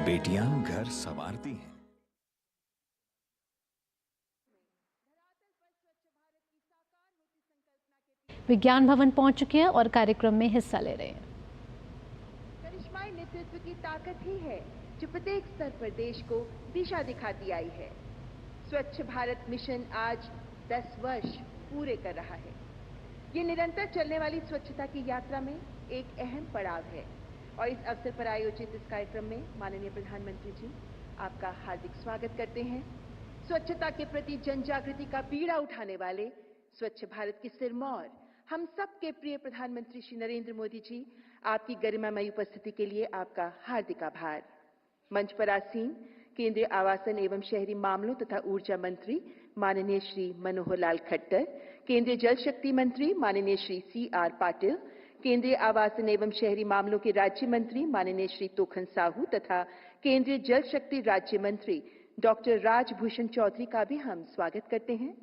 बेटियां घर संवारती हैं। विज्ञान भवन पहुंच चुके हैं और कार्यक्रम में हिस्सा ले रहे हैं। करिश्माई नेतृत्व की ताकत ही है जो प्रत्येक स्तर पर देश को दिशा दिखाती आई है। स्वच्छ भारत मिशन आज 10 वर्ष पूरे कर रहा है। ये निरंतर चलने वाली स्वच्छता की यात्रा में एक अहम पड़ाव है और इस अवसर पर आयोजित इस कार्यक्रम में माननीय प्रधानमंत्री जी आपका हार्दिक स्वागत करते हैं। स्वच्छता के प्रति जन जागृति का बीड़ा उठाने वाले स्वच्छ भारत की सिरमौर हम सबके प्रिय प्रधानमंत्री श्री नरेंद्र मोदी जी, आपकी गरिमामयी उपस्थिति के लिए आपका हार्दिक आभार। मंच पर आसीन केंद्रीय आवासन एवं शहरी मामलों तथा ऊर्जा मंत्री माननीय श्री मनोहर लाल खट्टर, केंद्रीय जल शक्ति मंत्री माननीय श्री C.R. पाटिल, केंद्रीय आवासन एवं शहरी मामलों के राज्य मंत्री माननीय श्री तोखन साहू तथा केंद्रीय जल शक्ति राज्य मंत्री डॉक्टर राजभूषण चौधरी का भी हम स्वागत करते हैं।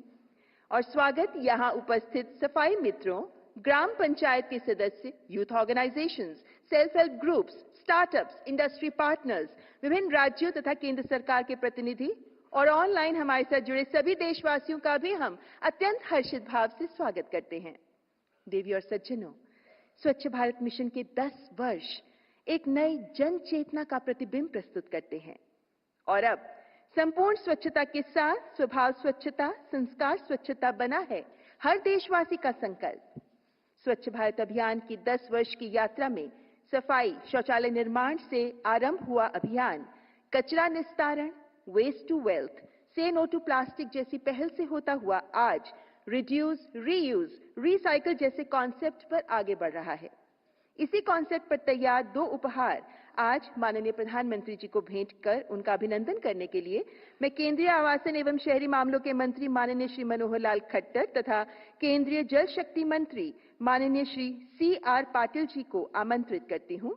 और स्वागत यहां उपस्थित सफाई मित्रों, ग्राम पंचायत के सदस्य, youth organisations, self help groups, startups, industry partners, विभिन्न राज्यों तथा केंद्र सरकार के प्रतिनिधि और ऑनलाइन हमारे साथ जुड़े सभी देशवासियों का भी हम अत्यंत हर्षित भाव से स्वागत करते हैं। देवी और सज्जनों, स्वच्छ भारत मिशन के 10 वर्ष एक नई जन चेतना का प्रतिबिंब प्रस्तुत करते हैं और अब संपूर्ण स्वच्छता के साथ स्वभाव स्वच्छता, संस्कार स्वच्छता बना है हर देशवासी का संकल्प। स्वच्छ भारत अभियान की 10 वर्ष की यात्रा में सफाई, शौचालय निर्माण से आरंभ हुआ अभियान कचरा निस्तारण, वेस्ट टू वेल्थ, से नो टू प्लास्टिक जैसी पहल से होता हुआ आज रिड्यूस, रीयूज, रिसाइकल जैसे कॉन्सेप्ट पर आगे बढ़ रहा है। इसी कॉन्सेप्ट पर तैयार 2 उपहार आज माननीय प्रधानमंत्री जी को भेंट कर उनका अभिनंदन करने के लिए मैं केंद्रीय आवासन एवं शहरी मामलों के मंत्री माननीय श्री मनोहर लाल खट्टर तथा केंद्रीय जल शक्ति मंत्री माननीय श्री C.R. पाटिल जी को आमंत्रित करती हूं।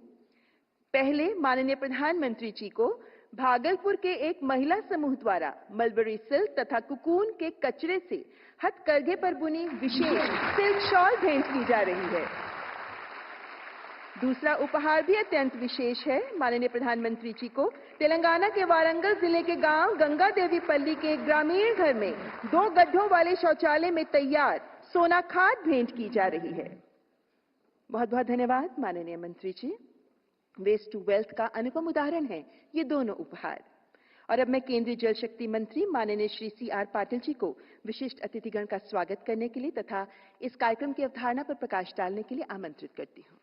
पहले माननीय प्रधानमंत्री जी को भागलपुर के एक महिला समूह द्वारा मलबरी सिल्क तथा कुकून के कचरे से हथकरघे पर बुनी विशेष सिल्क शॉल भेंट की जा रही है। दूसरा उपहार भी अत्यंत विशेष है। माननीय प्रधानमंत्री जी को तेलंगाना के वारंगल जिले के गांव गंगा देवी पल्ली के एक ग्रामीण घर में 2 गड्ढों वाले शौचालय में तैयार सोना खाद भेंट की जा रही है। बहुत बहुत धन्यवाद माननीय मंत्री जी। वेस्ट टू वेल्थ का अनुपम उदाहरण है ये दोनों उपहार। और अब मैं केंद्रीय जल शक्ति मंत्री माननीय श्री C.R. पाटिल जी को विशिष्ट अतिथिगण का स्वागत करने के लिए तथा इस कार्यक्रम की अवधारणा पर प्रकाश डालने के लिए आमंत्रित करती हूं।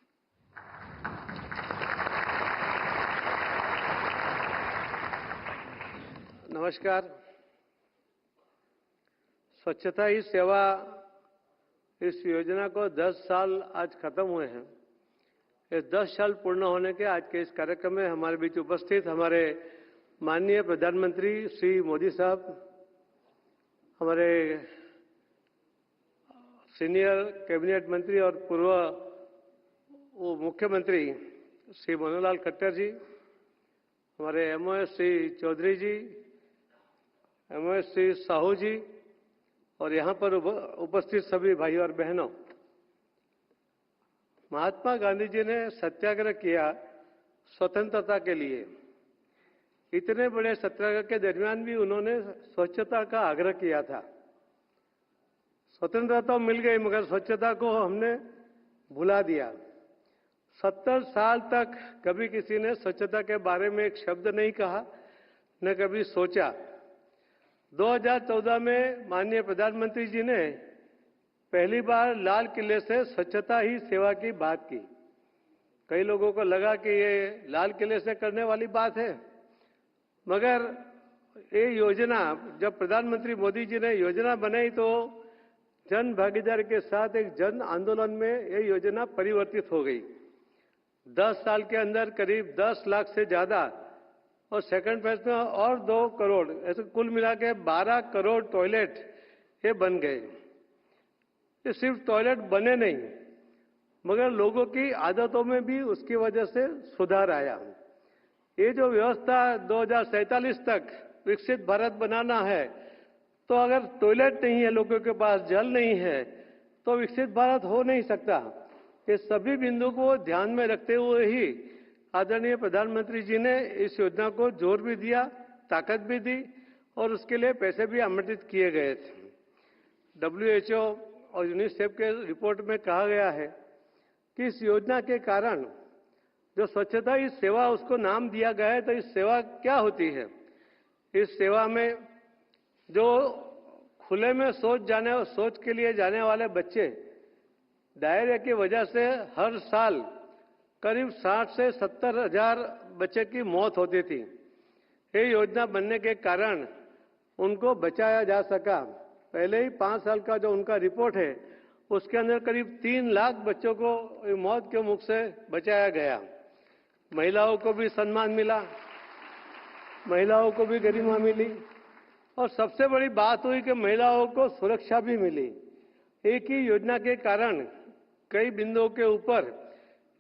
नमस्कार। स्वच्छता ही सेवा इस योजना को 10 साल आज खत्म हुए हैं। ये 10 साल पूर्ण होने के आज के इस कार्यक्रम में हमारे बीच उपस्थित हमारे माननीय प्रधानमंत्री श्री मोदी साहब, हमारे सीनियर कैबिनेट मंत्री और पूर्व मुख्यमंत्री श्री मनोहर लाल खट्टर जी, हमारे MOS श्री चौधरी जी, MOS श्री साहू जी और यहाँ पर उपस्थित सभी भाइयों और बहनों, महात्मा गांधी जी ने सत्याग्रह किया स्वतंत्रता के लिए। इतने बड़े सत्याग्रह के दरमियान भी उन्होंने स्वच्छता का आग्रह किया था। स्वतंत्रता तो मिल गई मगर स्वच्छता को हमने भुला दिया। 70 साल तक कभी किसी ने स्वच्छता के बारे में एक शब्द नहीं कहा, न कभी सोचा। 2014 में माननीय प्रधानमंत्री जी ने पहली बार लाल किले से स्वच्छता ही सेवा की बात की। कई लोगों को लगा कि ये लाल किले से करने वाली बात है, मगर ये योजना जब प्रधानमंत्री मोदी जी ने योजना बनाई तो जन भागीदारी के साथ एक जन आंदोलन में ये योजना परिवर्तित हो गई। 10 साल के अंदर करीब 10 लाख से ज्यादा और सेकंड फेज में और 2 करोड़, ऐसे कुल मिला के 12 करोड़ टॉयलेट ये बन गए। ये सिर्फ टॉयलेट बने नहीं मगर लोगों की आदतों में भी उसकी वजह से सुधार आया। ये जो व्यवस्था 2047 तक विकसित भारत बनाना है, तो अगर टॉयलेट नहीं है, लोगों के पास जल नहीं है, तो विकसित भारत हो नहीं सकता। ये सभी बिंदु को ध्यान में रखते हुए ही आदरणीय प्रधानमंत्री जी ने इस योजना को जोर भी दिया, ताकत भी दी और उसके लिए पैसे भी आवंटित किए गए थे। WHO और यूनिसेफ के रिपोर्ट में कहा गया है कि इस योजना के कारण जो स्वच्छता ही सेवा उसको नाम दिया गया है, तो इस सेवा क्या होती है? इस सेवा में जो खुले में शौच के लिए जाने वाले बच्चे डायरिया की वजह से हर साल करीब 60 से 70 हजार बच्चे की मौत होती थी। ये योजना बनने के कारण उनको बचाया जा सका। पहले ही 5 साल का जो उनका रिपोर्ट है उसके अंदर करीब 3 लाख बच्चों को मौत के मुख से बचाया गया। महिलाओं को भी सम्मान मिला, महिलाओं को भी गरिमा मिली और सबसे बड़ी बात हुई कि महिलाओं को सुरक्षा भी मिली। एक ही योजना के कारण कई बिंदुओं के ऊपर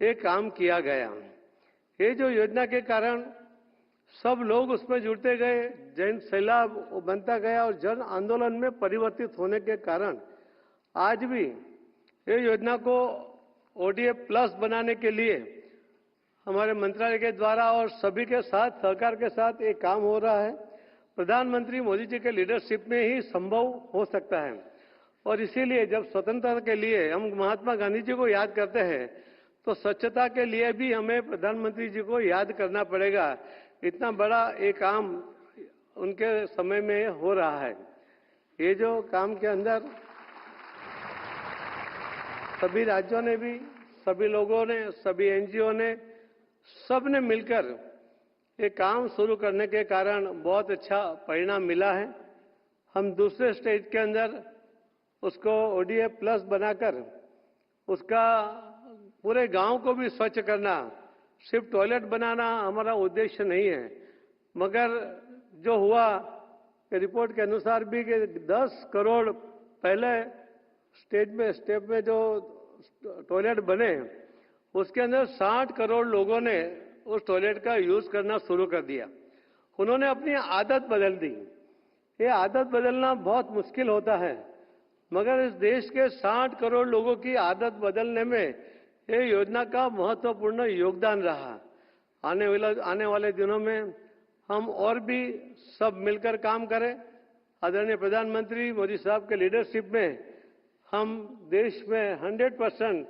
ये काम किया गया। ये जो योजना के कारण सब लोग उसमें जुड़ते गए, जन सैलाब बनता गया और जन आंदोलन में परिवर्तित होने के कारण आज भी ये योजना को ODA प्लस बनाने के लिए हमारे मंत्रालय के द्वारा और सभी के साथ सहकार के साथ ये काम हो रहा है। प्रधानमंत्री मोदी जी के लीडरशिप में ही संभव हो सकता है और इसीलिए जब स्वतंत्रता के लिए हम महात्मा गांधी जी को याद करते हैं तो स्वच्छता के लिए भी हमें प्रधानमंत्री जी को याद करना पड़ेगा। इतना बड़ा एक काम उनके समय में हो रहा है। ये जो काम के अंदर सभी राज्यों ने भी, सभी लोगों ने, सभी NGO ने, सब ने मिलकर ये काम शुरू करने के कारण बहुत अच्छा परिणाम मिला है। हम दूसरे स्टेज के अंदर उसको ODA प्लस बनाकर उसका पूरे गांव को भी स्वच्छ करना, सिर्फ टॉयलेट बनाना हमारा उद्देश्य नहीं है, मगर जो हुआ रिपोर्ट के अनुसार भी कि 10 करोड़ पहले स्टेप में जो टॉयलेट बने उसके अंदर 60 करोड़ लोगों ने उस टॉयलेट का यूज करना शुरू कर दिया। उन्होंने अपनी आदत बदल दी। ये आदत बदलना बहुत मुश्किल होता है, मगर इस देश के 60 करोड़ लोगों की आदत बदलने में ये योजना का महत्वपूर्ण योगदान रहा। आने वाले दिनों में हम और भी सब मिलकर काम करें। आदरणीय प्रधानमंत्री मोदी साहब के लीडरशिप में हम देश में 100%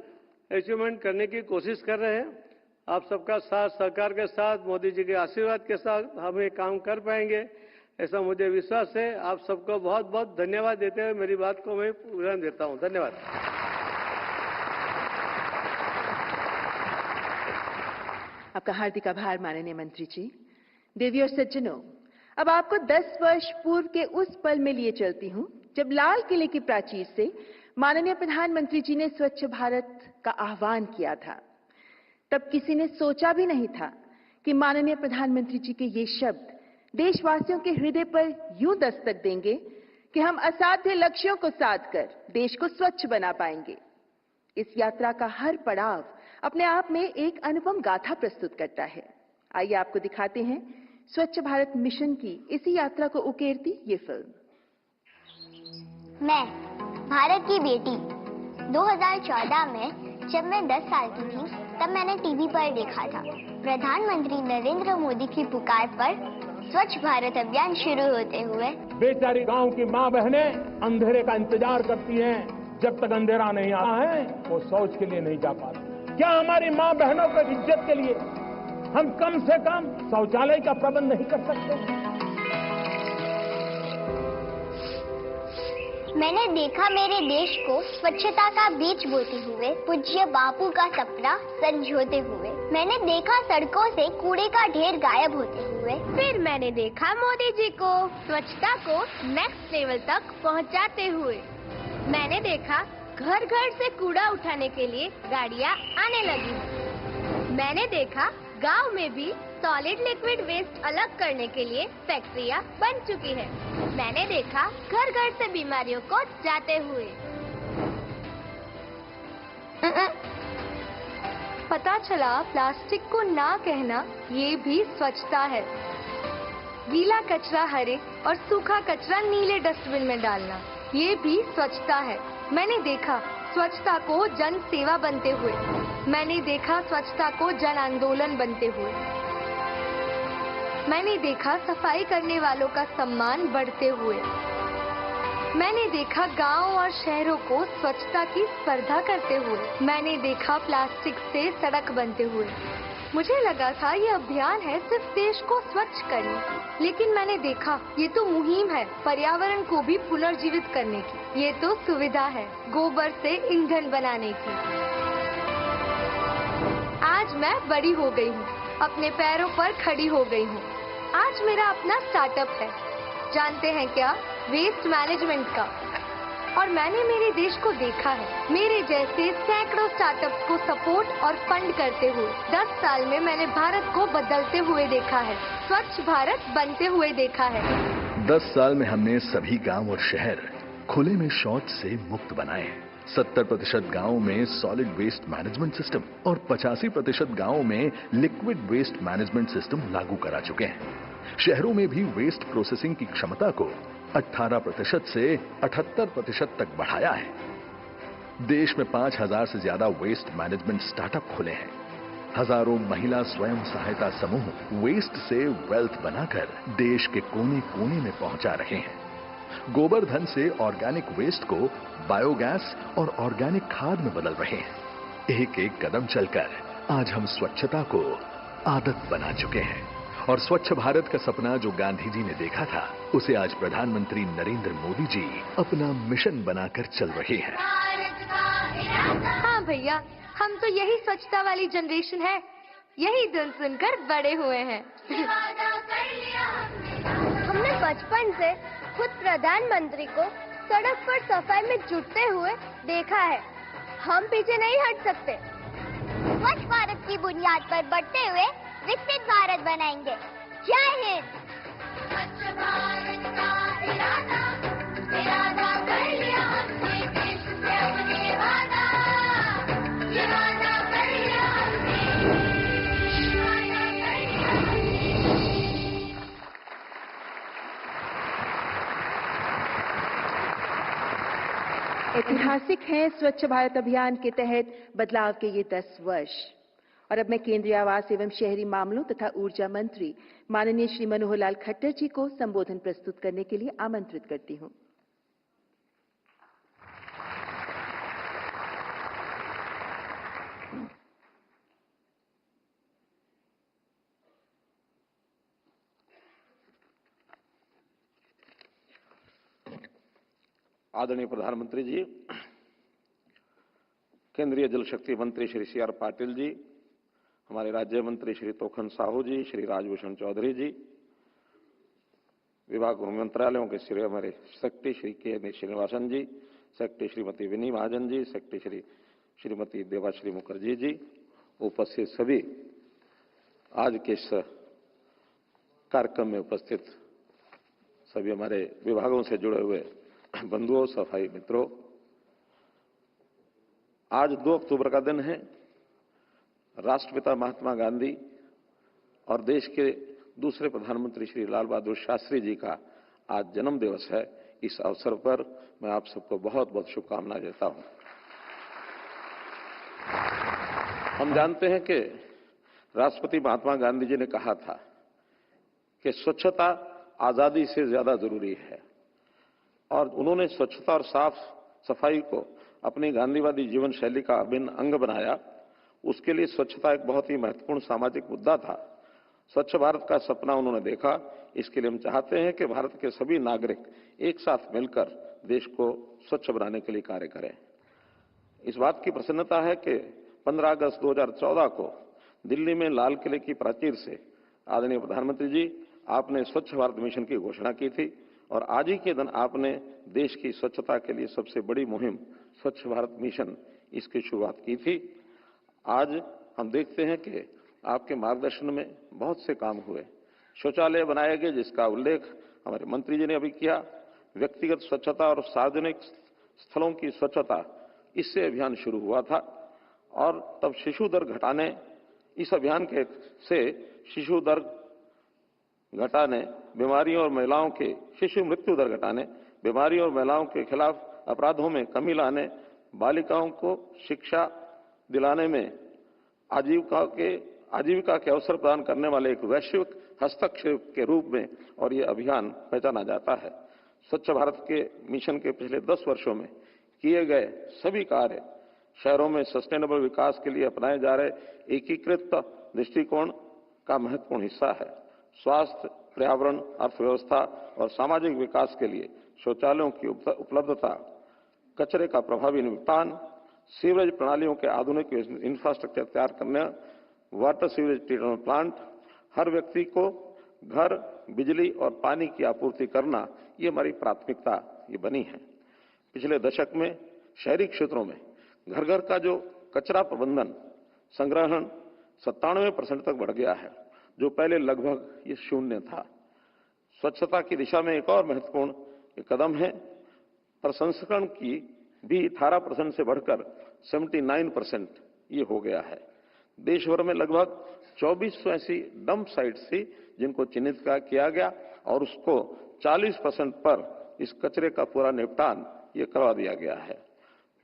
अचीवमेंट करने की कोशिश कर रहे हैं। आप सबका साथ सहकार के साथ, मोदी जी के आशीर्वाद के साथ हम ये काम कर पाएंगे, ऐसा मुझे विश्वास है। आप सबको बहुत बहुत धन्यवाद देते हुए मेरी बात को मैं विराम देता हूँ। धन्यवाद। आपका हार्दिक आभार माननीय मंत्री जी। देवी और सज्जनों, अब आपको 10 वर्ष पूर्व के उस पल में लिए चलती हूं जब लाल किले की प्राचीर से माननीय प्रधानमंत्री जी ने स्वच्छ भारत का आह्वान किया था। तब किसी ने सोचा भी नहीं था कि माननीय प्रधानमंत्री जी के ये शब्द देशवासियों के हृदय पर यूं दस्तक देंगे कि हम असाध्य लक्ष्यों को साध कर देश को स्वच्छ बना पाएंगे। इस यात्रा का हर पड़ाव अपने आप में एक अनुपम गाथा प्रस्तुत करता है। आइए आपको दिखाते हैं स्वच्छ भारत मिशन की इसी यात्रा को उकेरती ये फिल्म। मैं भारत की बेटी 2014 में जब मैं 10 साल की थी तब मैंने टीवी पर देखा था प्रधानमंत्री नरेंद्र मोदी की पुकार पर स्वच्छ भारत अभियान शुरू होते हुए बेचारी गांव की माँ बहनें अंधेरे का इंतजार करती हैं। जब तक अंधेरा नहीं आता है वो शौच के लिए नहीं जा पाती। क्या हमारी माँ बहनों की इज्जत के लिए हम कम से कम शौचालय का प्रबंध नहीं कर सकते? मैंने देखा मेरे देश को स्वच्छता का बीज बोते हुए पूज्य बापू का सपना संजोते हुए। मैंने देखा सड़कों से कूड़े का ढेर गायब होते हुए। फिर मैंने देखा मोदी जी को स्वच्छता को नेक्स्ट लेवल तक पहुंचाते हुए। मैंने देखा घर घर से कूड़ा उठाने के लिए गाड़ियां आने लगी। मैंने देखा गांव में भी सॉलिड लिक्विड वेस्ट अलग करने के लिए फैक्ट्रियां बन चुकी है। मैंने देखा घर घर से बीमारियों को जाते हुए। पता चला प्लास्टिक को ना कहना ये भी स्वच्छता है। गीला कचरा हरे और सूखा कचरा नीले डस्टबिन में डालना ये भी स्वच्छता है। मैंने देखा स्वच्छता को जन सेवा बनते हुए। मैंने देखा स्वच्छता को जन आंदोलन बनते हुए। मैंने देखा सफाई करने वालों का सम्मान बढ़ते हुए। मैंने देखा गांव और शहरों को स्वच्छता की स्पर्धा करते हुए। मैंने देखा प्लास्टिक से सड़क बनते हुए। मुझे लगा था ये अभियान है सिर्फ देश को स्वच्छ करने की, लेकिन मैंने देखा ये तो मुहिम है पर्यावरण को भी पुनर्जीवित करने की। ये तो सुविधा है गोबर से ईंधन बनाने की। आज मैं बड़ी हो गई हूँ, अपने पैरों पर खड़ी हो गई हूँ। आज मेरा अपना स्टार्टअप है, जानते हैं क्या, वेस्ट मैनेजमेंट का। और मैंने मेरे देश को देखा है, मेरे जैसे सैकड़ों स्टार्टअप्स को सपोर्ट और फंड करते हुए। 10 साल में मैंने भारत को बदलते हुए देखा है, स्वच्छ भारत बनते हुए देखा है। 10 साल में हमने सभी गांव और शहर खुले में शौच से मुक्त बनाए। 70% गांवों में सॉलिड वेस्ट मैनेजमेंट सिस्टम और 85% गांवों में लिक्विड वेस्ट मैनेजमेंट सिस्टम लागू करा चुके हैं। शहरों में भी वेस्ट प्रोसेसिंग की क्षमता को 18% से 78% तक बढ़ाया है। देश में 5000 से ज्यादा वेस्ट मैनेजमेंट स्टार्टअप खुले हैं। हजारों महिला स्वयं सहायता समूह वेस्ट से वेल्थ बनाकर देश के कोने कोने में पहुंचा रहे हैं। गोबर धन से ऑर्गेनिक वेस्ट को बायोगैस और ऑर्गेनिक खाद में बदल रहे हैं। एक एक कदम चलकर आज हम स्वच्छता को आदत बना चुके हैं और स्वच्छ भारत का सपना जो गांधी जी ने देखा था, उसे आज प्रधानमंत्री नरेंद्र मोदी जी अपना मिशन बनाकर चल रहे हैं। हाँ भैया, हम तो यही स्वच्छता वाली जनरेशन है, यही धुन सुनकर बड़े हुए हैं। हमने बचपन से खुद प्रधानमंत्री को सड़क पर सफाई में जुटते हुए देखा है। हम पीछे नहीं हट सकते। स्वच्छ भारत की बुनियाद पर बढ़ते हुए विकसित भारत बनाएंगे। जय हिंद। स्वच्छ भारत का इरादा कर लिया हमने, देश से अपने वादा कर लिया हमने, वादा कर लिया हमने। ऐतिहासिक हैं स्वच्छ भारत अभियान के तहत बदलाव के ये 10 वर्ष। और अब मैं केंद्रीय आवास एवं शहरी मामलों तथा ऊर्जा मंत्री माननीय श्री मनोहर लाल खट्टर जी को संबोधन प्रस्तुत करने के लिए आमंत्रित करती हूं। आदरणीय प्रधानमंत्री जी, केंद्रीय जल शक्ति मंत्री श्री सी आर पाटिल जी, हमारे राज्य मंत्री श्री तोखन साहू जी, श्री राजभूषण चौधरी जी, विभाग मंत्रालयों के श्री हमारे सेक्रेटरी श्री के श्रीनिवासन जी, सेक्रेटरी श्रीमती विनी महाजन जी, सेक्रेटरी श्रीमती देवाश्री मुखर्जी जी, उपस्थित सभी आज के इस कार्यक्रम में उपस्थित सभी हमारे विभागों से जुड़े हुए बंधुओं, सफाई मित्रों, आज 2 अक्टूबर का दिन है। राष्ट्रपिता महात्मा गांधी और देश के दूसरे प्रधानमंत्री श्री लाल बहादुर शास्त्री जी का आज जन्म दिवस है। इस अवसर पर मैं आप सबको बहुत बहुत शुभकामनाएं देता हूं। हम जानते हैं कि राष्ट्रपति महात्मा गांधी जी ने कहा था कि स्वच्छता आजादी से ज्यादा जरूरी है, और उन्होंने स्वच्छता और साफ सफाई को अपनी गांधीवादी जीवन शैली का अभिन्न अंग बनाया। उसके लिए स्वच्छता एक बहुत ही महत्वपूर्ण सामाजिक मुद्दा था। स्वच्छ भारत का सपना उन्होंने देखा। इसके लिए हम चाहते हैं कि भारत के सभी नागरिक एक साथ मिलकर देश को स्वच्छ बनाने के लिए कार्य करें। इस बात की प्रसन्नता है कि 15 अगस्त 2014 को दिल्ली में लाल किले की प्राचीर से आदरणीय प्रधानमंत्री जी आपने स्वच्छ भारत मिशन की घोषणा की थी, और आज ही के दिन आपने देश की स्वच्छता के लिए सबसे बड़ी मुहिम स्वच्छ भारत मिशन, इसकी शुरुआत की थी। आज हम देखते हैं कि आपके मार्गदर्शन में बहुत से काम हुए। शौचालय बनाए गए, जिसका उल्लेख हमारे मंत्री जी ने अभी किया। व्यक्तिगत स्वच्छता और सार्वजनिक स्थलों की स्वच्छता, इससे अभियान शुरू हुआ था, और तब शिशु दर घटाने, इस अभियान के से शिशु दर घटाने, बीमारियों और महिलाओं के शिशु मृत्यु दर घटाने, बीमारियों और महिलाओं के खिलाफ अपराधों में कमी लाने, बालिकाओं को शिक्षा दिलाने में आजीविका के अवसर प्रदान करने वाले एक वैश्विक हस्तक्षेप के रूप में और ये अभियान पहचाना जाता है। स्वच्छ भारत के मिशन के पिछले 10 वर्षों में किए गए सभी कार्य शहरों में सस्टेनेबल विकास के लिए अपनाए जा रहे एकीकृत दृष्टिकोण का महत्वपूर्ण हिस्सा है। स्वास्थ्य, पर्यावरण, अर्थव्यवस्था और सामाजिक विकास के लिए शौचालयों की उपलब्धता, कचरे का प्रभावी निपटान, सीवरेज प्रणालियों के आधुनिक इंफ्रास्ट्रक्चर तैयार करने, वाटर सीवरेज ट्रीटमेंट प्लांट, हर व्यक्ति को घर, बिजली और पानी की आपूर्ति करना, ये हमारी प्राथमिकता ये बनी है। पिछले दशक में शहरी क्षेत्रों में घर घर का जो कचरा प्रबंधन संग्रहण 97% तक बढ़ गया है, जो पहले लगभग ये शून्य था। स्वच्छता की दिशा में एक और महत्वपूर्ण कदम है। प्रसंस्करण की भी 18% से बढ़कर 79% ये हो गया है। देश भर में लगभग 2400 ऐसी डंप साइट्स थी जिनको चिन्हित किया गया और उसको 40% पर इस कचरे का पूरा निपटान ये करवा दिया गया है।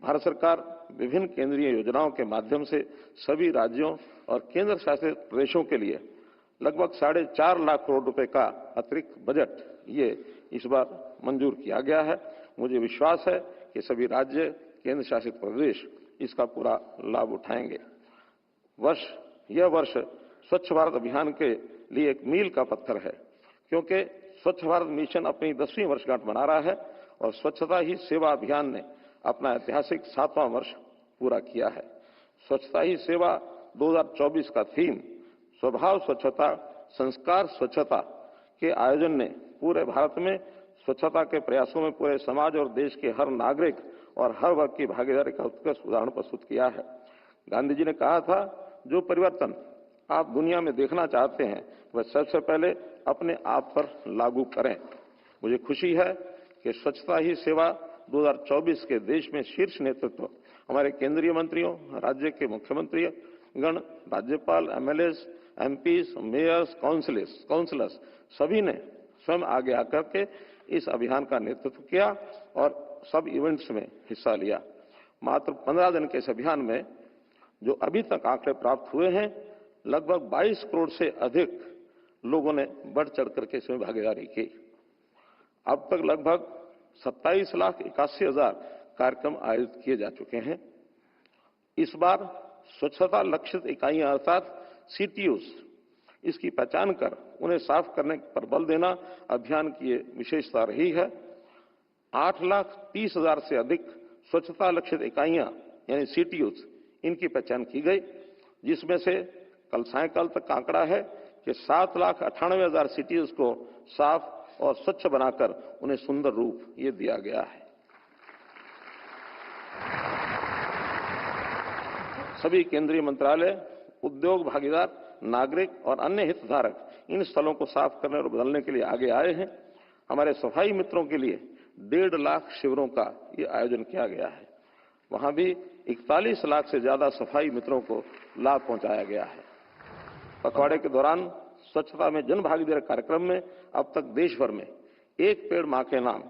भारत सरकार विभिन्न केंद्रीय योजनाओं के माध्यम से सभी राज्यों और केंद्र शासित प्रदेशों के लिए लगभग 4.5 लाख करोड़ रुपए का अतिरिक्त बजट ये इस बार मंजूर किया गया है। मुझे विश्वास है कि सभी राज्य, केंद्र शासित प्रदेश इसका पूरा लाभ उठाएंगे। यह वर्ष स्वच्छ भारत अभियान के लिए एक मील का पत्थर है, क्योंकि स्वच्छ भारत मिशन अपनी 10वीं वर्षगांठ मना रहा है और स्वच्छता ही सेवा अभियान ने अपना ऐतिहासिक 7वां वर्ष पूरा किया है। स्वच्छता ही सेवा 2024 का थीम स्वभाव स्वच्छता, संस्कार स्वच्छता के आयोजन ने पूरे भारत में स्वच्छता के प्रयासों में पूरे समाज और देश के हर नागरिक और हर वर्ग की भागीदारी का उत्कृष्ट उदाहरण प्रस्तुत किया है। गांधी जी ने कहा था, जो परिवर्तन आप दुनिया में देखना चाहते हैं वह सबसे पहले अपने आप पर लागू करें। मुझे खुशी है कि स्वच्छता ही सेवा 2024 के देश में शीर्ष नेतृत्व हमारे केंद्रीय मंत्रियों, राज्य के मुख्यमंत्री गण, राज्यपाल, एमएलएस, एमपीज, मेयर्स, काउंसिलर्स सभी ने स्वयं आगे आकर के इस अभियान का नेतृत्व किया और सब इवेंट्स में हिस्सा लिया। मात्र 15 दिन के इस अभियान में जो अभी तक आंकड़े प्राप्त हुए हैं, लगभग 22 करोड़ से अधिक लोगों ने बढ़ चढ़ करके इसमें भागीदारी की। अब तक लगभग 27,81,000 कार्यक्रम आयोजित किए जा चुके हैं। इस बार स्वच्छता लक्षित इकाइयां अर्थात CTUs इसकी पहचान कर उन्हें साफ करने पर बल देना अभियान की विशेषता रही है। 8,30,000 से अधिक स्वच्छता लक्षित इकाइयां यानी CTUs इनकी पहचान की गई, जिसमें से कल सायंकाल तक का आंकड़ा है कि 7,98,000 CTUs को साफ और स्वच्छ बनाकर उन्हें सुंदर रूप ये दिया गया है। सभी केंद्रीय मंत्रालय, उद्योग भागीदार, नागरिक और अन्य हितधारक इन स्थलों को साफ करने और बदलने के लिए आगे आए हैं। हमारे सफाई मित्रों के लिए 1.5 लाख शिविरों का ये आयोजन किया गया है। वहां भी 41 लाख से ज्यादा सफाई मित्रों को लाभ पहुंचाया गया है। पखवाड़े के दौरान स्वच्छता में जन भागीदारी कार्यक्रम में अब तक देश भर में एक पेड़ मां के नाम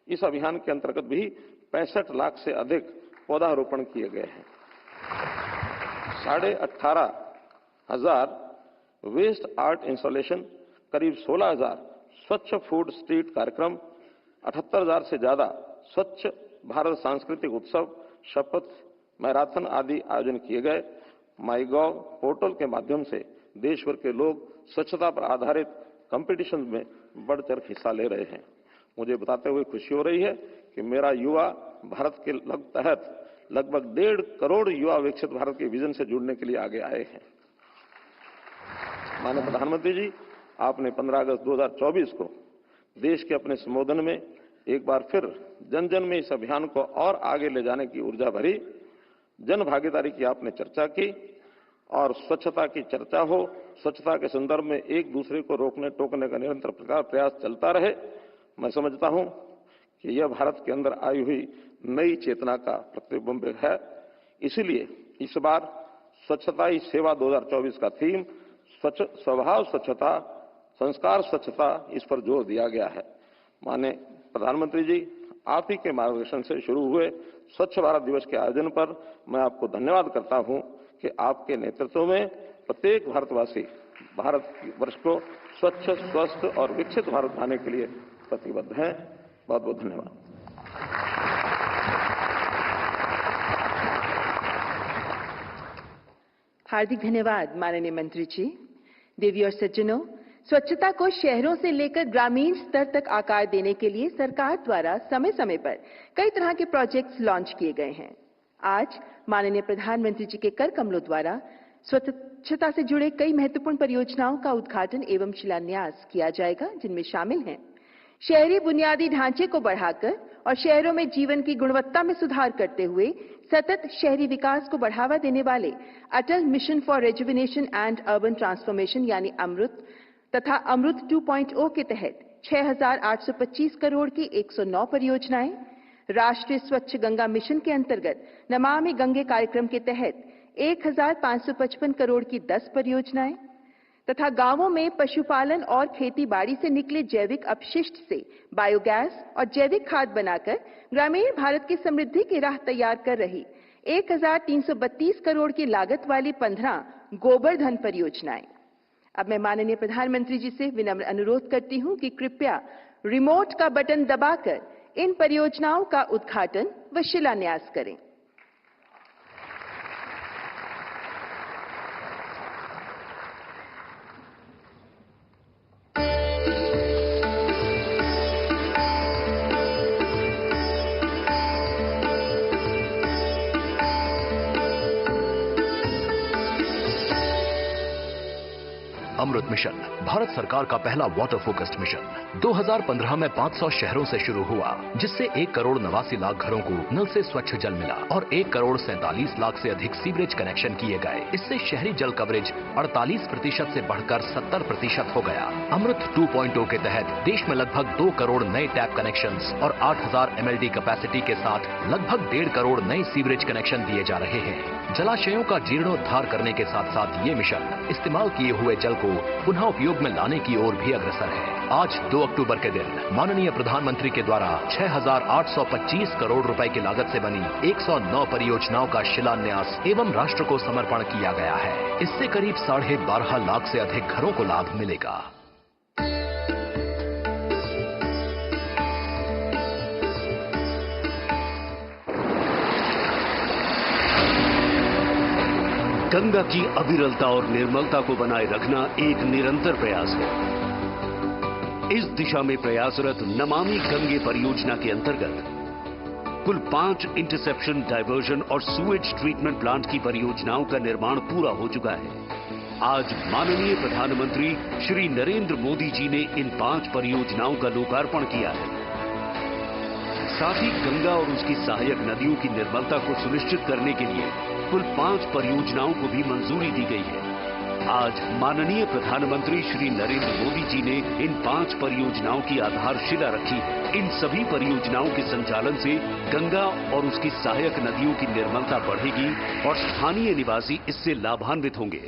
इस अभियान के अंतर्गत भी 65 लाख से अधिक पौधारोपण किए गए हैं। 18,500 वेस्ट आर्ट इंस्टॉलेशन, करीब 16,000 स्वच्छ फूड स्ट्रीट कार्यक्रम, 78,000 से ज्यादा स्वच्छ भारत सांस्कृतिक उत्सव, शपथ मैराथन आदि आयोजन किए गए। माईगॉव पोर्टल के माध्यम से देश भर के लोग स्वच्छता पर आधारित कंपटीशन में बढ़-चढ़ हिस्सा ले रहे हैं। मुझे बताते हुए खुशी हो रही है कि मेरा युवा भारत के तहत लगभग 1.5 करोड़ युवा विकसित भारत के विजन से जुड़ने के लिए आगे आए हैं। माननीय प्रधानमंत्री जी, आपने 15 अगस्त 2024 को देश के अपने संबोधन में एक बार फिर जन जन में इस अभियान को और आगे ले जाने की ऊर्जा भरी। जन भागीदारी की आपने चर्चा की और स्वच्छता की चर्चा हो, स्वच्छता के संदर्भ में एक दूसरे को रोकने टोकने का निरंतर प्रयास चलता रहे। मैं समझता हूं कि यह भारत के अंदर आई हुई नई चेतना का प्रतिबिंब है। इसलिए इस बार स्वच्छता ही सेवा 2024 का थीम स्वभाव स्वच्छता, संस्कार स्वच्छता, इस पर जोर दिया गया है। माननीय प्रधानमंत्री जी, आप ही के मार्गदर्शन से शुरू हुए स्वच्छ भारत दिवस के आयोजन पर मैं आपको धन्यवाद करता हूं कि आपके नेतृत्व में प्रत्येक भारतवासी भारतवर्ष को स्वच्छ, स्वस्थ और विकसित भारत बनाने के लिए प्रतिबद्ध है। बहुत बहुत धन्यवाद। हार्दिक धन्यवाद माननीय मंत्री जी। देवी और सज्जनों, स्वच्छता को शहरों से लेकर ग्रामीण स्तर तक आकार देने के लिए सरकार द्वारा समय समय पर कई तरह के प्रोजेक्ट्स लॉन्च किए गए हैं। आज माननीय प्रधानमंत्री जी के कर कमलों द्वारा स्वच्छता से जुड़े कई महत्वपूर्ण परियोजनाओं का उद्घाटन एवं शिलान्यास किया जाएगा, जिनमें शामिल हैं शहरी बुनियादी ढांचे को बढ़ाकर और शहरों में जीवन की गुणवत्ता में सुधार करते हुए सतत शहरी विकास को बढ़ावा देने वाले Atal mission for rejuvenation and urban transformation यानी अमृत तथा अमृत 2.0 के तहत 6,825 करोड़ की 109 परियोजनाएं, राष्ट्रीय स्वच्छ गंगा मिशन के अंतर्गत नमामि गंगे कार्यक्रम के तहत 1,555 करोड़ की 10 परियोजनाएं तथा गांवों में पशुपालन और खेती बाड़ी से निकले जैविक अपशिष्ट से बायोगैस और जैविक खाद बनाकर ग्रामीण भारत की समृद्धि की राह तैयार कर रही 1,332 करोड़ की लागत वाली 15 गोबर धन परियोजनाएं। अब मैं माननीय प्रधानमंत्री जी से विनम्र अनुरोध करती हूं कि कृपया रिमोट का बटन दबाकर इन परियोजनाओं का उद्घाटन व शिलान्यास करें। अमृत मिशन भारत सरकार का पहला वाटर फोकस्ड मिशन 2015 में 500 शहरों से शुरू हुआ, जिससे 1,89,00,000 घरों को नल से स्वच्छ जल मिला और 1,47,00,000 से अधिक सीवरेज कनेक्शन किए गए। इससे शहरी जल कवरेज 48% से बढ़कर 70% हो गया। अमृत 2.0 के तहत देश में लगभग 2 करोड़ नए टैप कनेक्शंस और 8,000 MLD कैपेसिटी के साथ लगभग 1.5 करोड़ नए सीवरेज कनेक्शन दिए जा रहे हैं। जलाशयों का जीर्णोद्धार करने के साथ साथ ये मिशन इस्तेमाल किए हुए जल को पुनः उपयोग में लाने की ओर भी अग्रसर है। आज 2 अक्टूबर के दिन माननीय प्रधानमंत्री के द्वारा 6,825 करोड़ रुपए की लागत से बनी 109 परियोजनाओं का शिलान्यास एवं राष्ट्र को समर्पण किया गया है। इससे करीब 12.5 लाख से अधिक घरों को लाभ मिलेगा। गंगा की अविरलता और निर्मलता को बनाए रखना एक निरंतर प्रयास है। इस दिशा में प्रयासरत नमामि गंगे परियोजना के अंतर्गत कुल 5 इंटरसेप्शन, डायवर्जन और सूएज ट्रीटमेंट प्लांट की परियोजनाओं का निर्माण पूरा हो चुका है। आज माननीय प्रधानमंत्री श्री नरेंद्र मोदी जी ने इन 5 परियोजनाओं का लोकार्पण किया है। साथ ही गंगा और उसकी सहायक नदियों की निर्मलता को सुनिश्चित करने के लिए कुल 5 परियोजनाओं को भी मंजूरी दी गई है। आज माननीय प्रधानमंत्री श्री नरेंद्र मोदी जी ने इन 5 परियोजनाओं की आधारशिला रखी है। इन सभी परियोजनाओं के संचालन से गंगा और उसकी सहायक नदियों की निर्मलता बढ़ेगी और स्थानीय निवासी इससे लाभान्वित होंगे।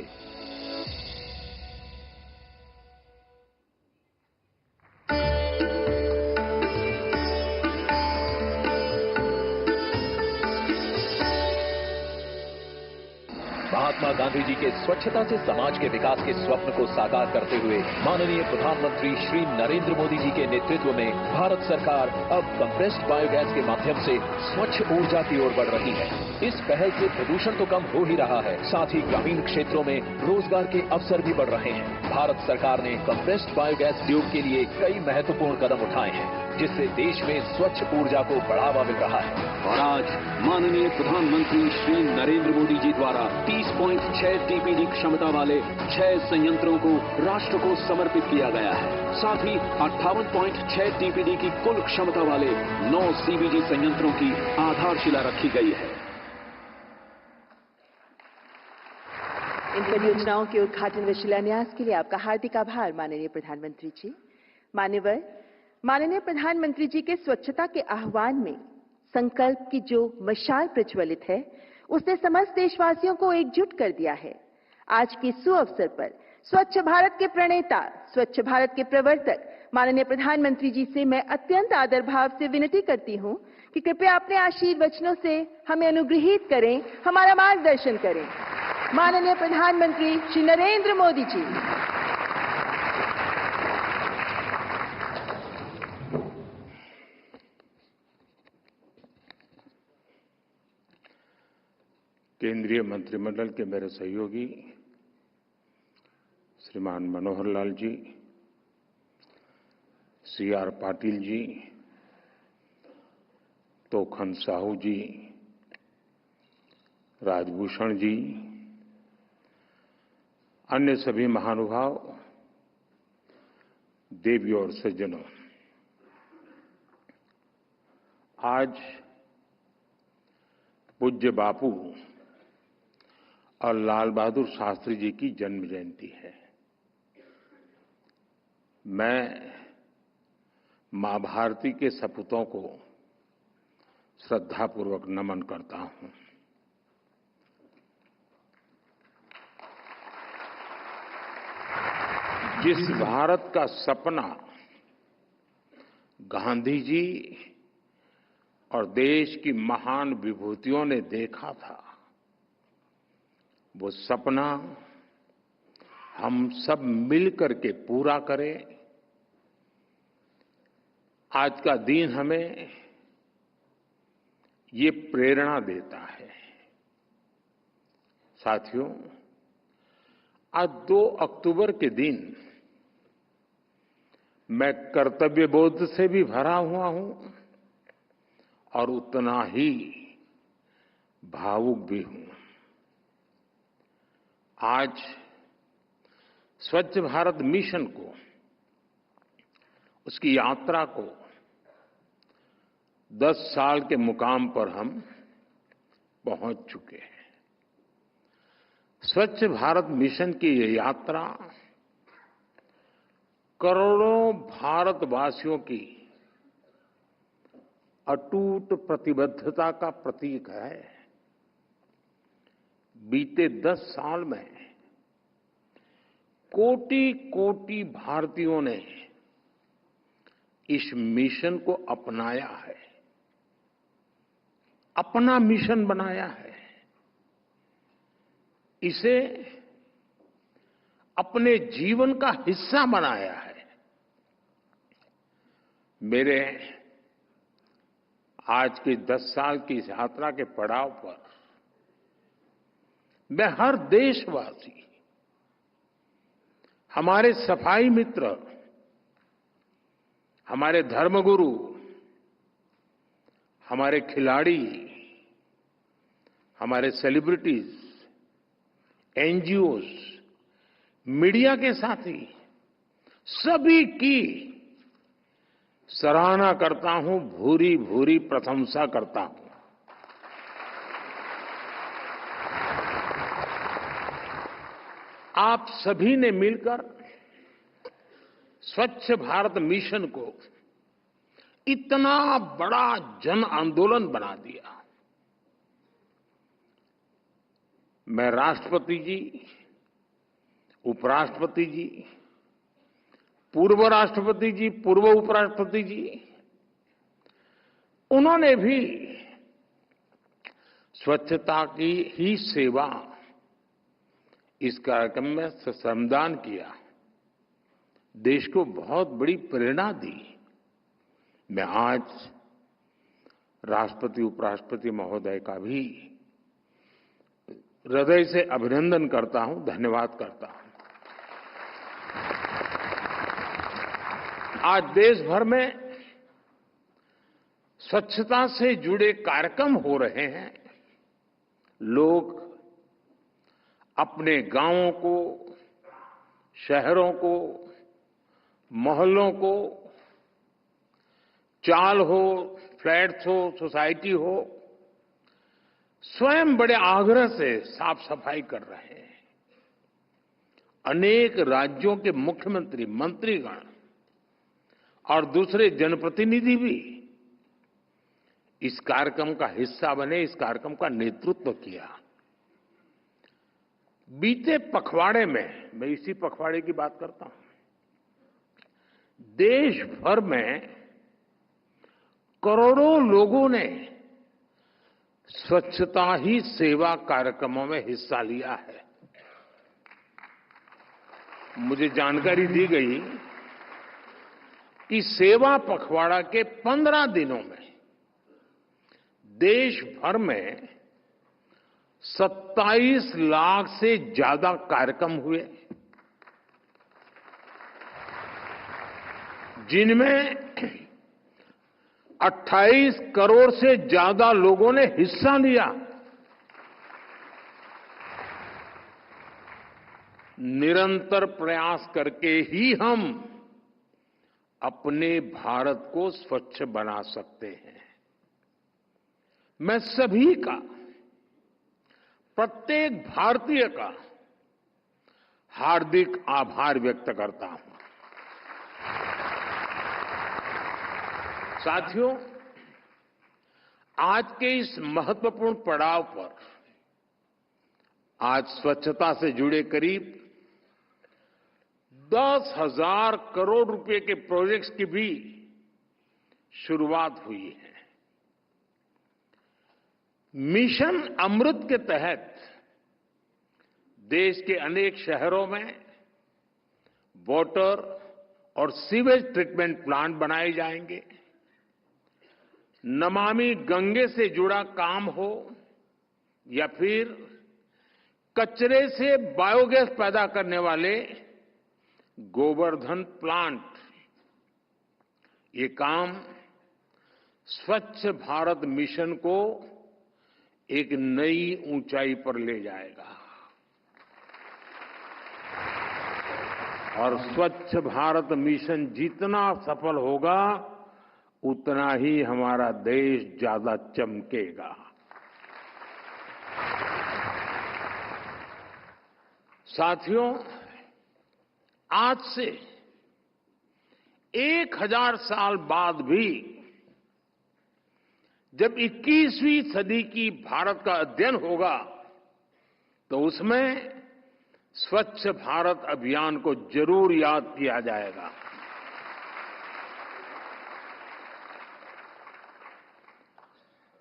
महात्मा गांधी जी के स्वच्छता से समाज के विकास के स्वप्न को साकार करते हुए माननीय प्रधानमंत्री श्री नरेंद्र मोदी जी के नेतृत्व में भारत सरकार अब कंप्रेस्ड बायोगैस के माध्यम से स्वच्छ ऊर्जा की ओर बढ़ रही है। इस पहल से प्रदूषण तो कम हो ही रहा है, साथ ही ग्रामीण क्षेत्रों में रोजगार के अवसर भी बढ़ रहे हैं। भारत सरकार ने कंप्रेस्ड बायोगैस उद्योग के लिए कई महत्वपूर्ण कदम उठाए हैं, जिससे देश में स्वच्छ ऊर्जा को बढ़ावा मिल रहा है। और आज माननीय प्रधानमंत्री श्री नरेंद्र मोदी जी द्वारा 30.6 TPD क्षमता वाले 6 संयंत्रों को राष्ट्र को समर्पित किया गया है। साथ ही 58.6 TPD की कुल क्षमता वाले 9 CBG संयंत्रों की आधारशिला रखी गई है। इन परियोजनाओं के उद्घाटन व शिलान्यास के लिए आपका हार्दिक आभार माननीय प्रधानमंत्री जी। मान्यवर, माननीय प्रधानमंत्री जी के स्वच्छता के आह्वान में संकल्प की जो मशाल प्रज्वलित है, उसने समस्त देशवासियों को एकजुट कर दिया है। आज के सुअवसर पर स्वच्छ भारत के प्रणेता, स्वच्छ भारत के प्रवर्तक माननीय प्रधानमंत्री जी से मैं अत्यंत आदर भाव से विनती करती हूं कि कृपया अपने आशीर्वचनों से हमें अनुग्रहित करें, हमारा मार्गदर्शन करें। माननीय प्रधानमंत्री श्री नरेंद्र मोदी जी। केंद्रीय मंत्रिमंडल के मेरे सहयोगी श्रीमान मनोहर लाल जी, CR पाटिल जी, तोखन साहू जी, राजभूषण जी, अन्य सभी महानुभाव, देवी और सज्जनों, आज पूज्य बापू और लाल बहादुर शास्त्री जी की जन्म जयंती है। मैं मां भारती के सपूतों को श्रद्धापूर्वक नमन करता हूं। जिस भारत का सपना गांधी जी और देश की महान विभूतियों ने देखा था, वो सपना हम सब मिलकर के पूरा करें। आज का दिन हमें ये प्रेरणा देता है। साथियों, आज 2 अक्टूबर के दिन मैं कर्तव्य बोध से भी भरा हुआ हूं और उतना ही भावुक भी हूं। आज स्वच्छ भारत मिशन को, उसकी यात्रा को 10 साल के मुकाम पर हम पहुंच चुके हैं। स्वच्छ भारत मिशन की ये यात्रा करोड़ों भारतवासियों की अटूट प्रतिबद्धता का प्रतीक है। बीते 10 साल में कोटि-कोटि भारतीयों ने इस मिशन को अपनाया है, अपना मिशन बनाया है, इसे अपने जीवन का हिस्सा बनाया है। मेरे आज की 10 साल की इस यात्रा के पड़ाव पर मैं हर देशवासी, हमारे सफाई मित्र, हमारे धर्मगुरु, हमारे खिलाड़ी, हमारे सेलिब्रिटीज, NGOs, मीडिया के साथी, सभी की सराहना करता हूं, भूरी भूरी प्रशंसा करता हूं। आप सभी ने मिलकर स्वच्छ भारत मिशन को इतना बड़ा जन आंदोलन बना दिया। मैं राष्ट्रपति जी, उपराष्ट्रपति जी, पूर्व राष्ट्रपति जी, पूर्व उपराष्ट्रपति जी, उन्होंने भी स्वच्छता की ही सेवा इस कार्यक्रम में श्रमदान किया, देश को बहुत बड़ी प्रेरणा दी। मैं आज राष्ट्रपति उपराष्ट्रपति महोदय का भी हृदय से अभिनंदन करता हूं, धन्यवाद करता हूं। आज देश भर में स्वच्छता से जुड़े कार्यक्रम हो रहे हैं। लोग अपने गांवों को, शहरों को, मोहल्लों को, चाल हो, फ्लैट्स हो, सोसाइटी हो, स्वयं बड़े आग्रह से साफ सफाई कर रहे हैं। अनेक राज्यों के मुख्यमंत्री, मंत्रीगण और दूसरे जनप्रतिनिधि भी इस कार्यक्रम का हिस्सा बने, इस कार्यक्रम का नेतृत्व किया। बीते पखवाड़े में, मैं इसी पखवाड़े की बात करता हूं, देश भर में करोड़ों लोगों ने स्वच्छता ही सेवा कार्यक्रमों में हिस्सा लिया है। मुझे जानकारी दी गई कि सेवा पखवाड़ा के 15 दिनों में देश भर में 27 लाख से ज्यादा कार्यक्रम हुए, जिनमें 28 करोड़ से ज्यादा लोगों ने हिस्सा लिया। निरंतर प्रयास करके ही हम अपने भारत को स्वच्छ बना सकते हैं। मैं सभी का, प्रत्येक भारतीय का हार्दिक आभार व्यक्त करता हूं। साथियों, आज के इस महत्वपूर्ण पड़ाव पर आज स्वच्छता से जुड़े करीब 10,000 करोड़ रुपए के प्रोजेक्ट्स की भी शुरुआत हुई है। मिशन अमृत के तहत देश के अनेक शहरों में वाटर और सीवेज ट्रीटमेंट प्लांट बनाए जाएंगे। नमामि गंगे से जुड़ा काम हो या फिर कचरे से बायोगैस पैदा करने वाले गोवर्धन प्लांट, ये काम स्वच्छ भारत मिशन को एक नई ऊंचाई पर ले जाएगा और स्वच्छ भारत मिशन जितना सफल होगा उतना ही हमारा देश ज्यादा चमकेगा। साथियों, आज से 1000 साल बाद भी जब 21वीं सदी की भारत का अध्ययन होगा तो उसमें स्वच्छ भारत अभियान को जरूर याद किया जाएगा।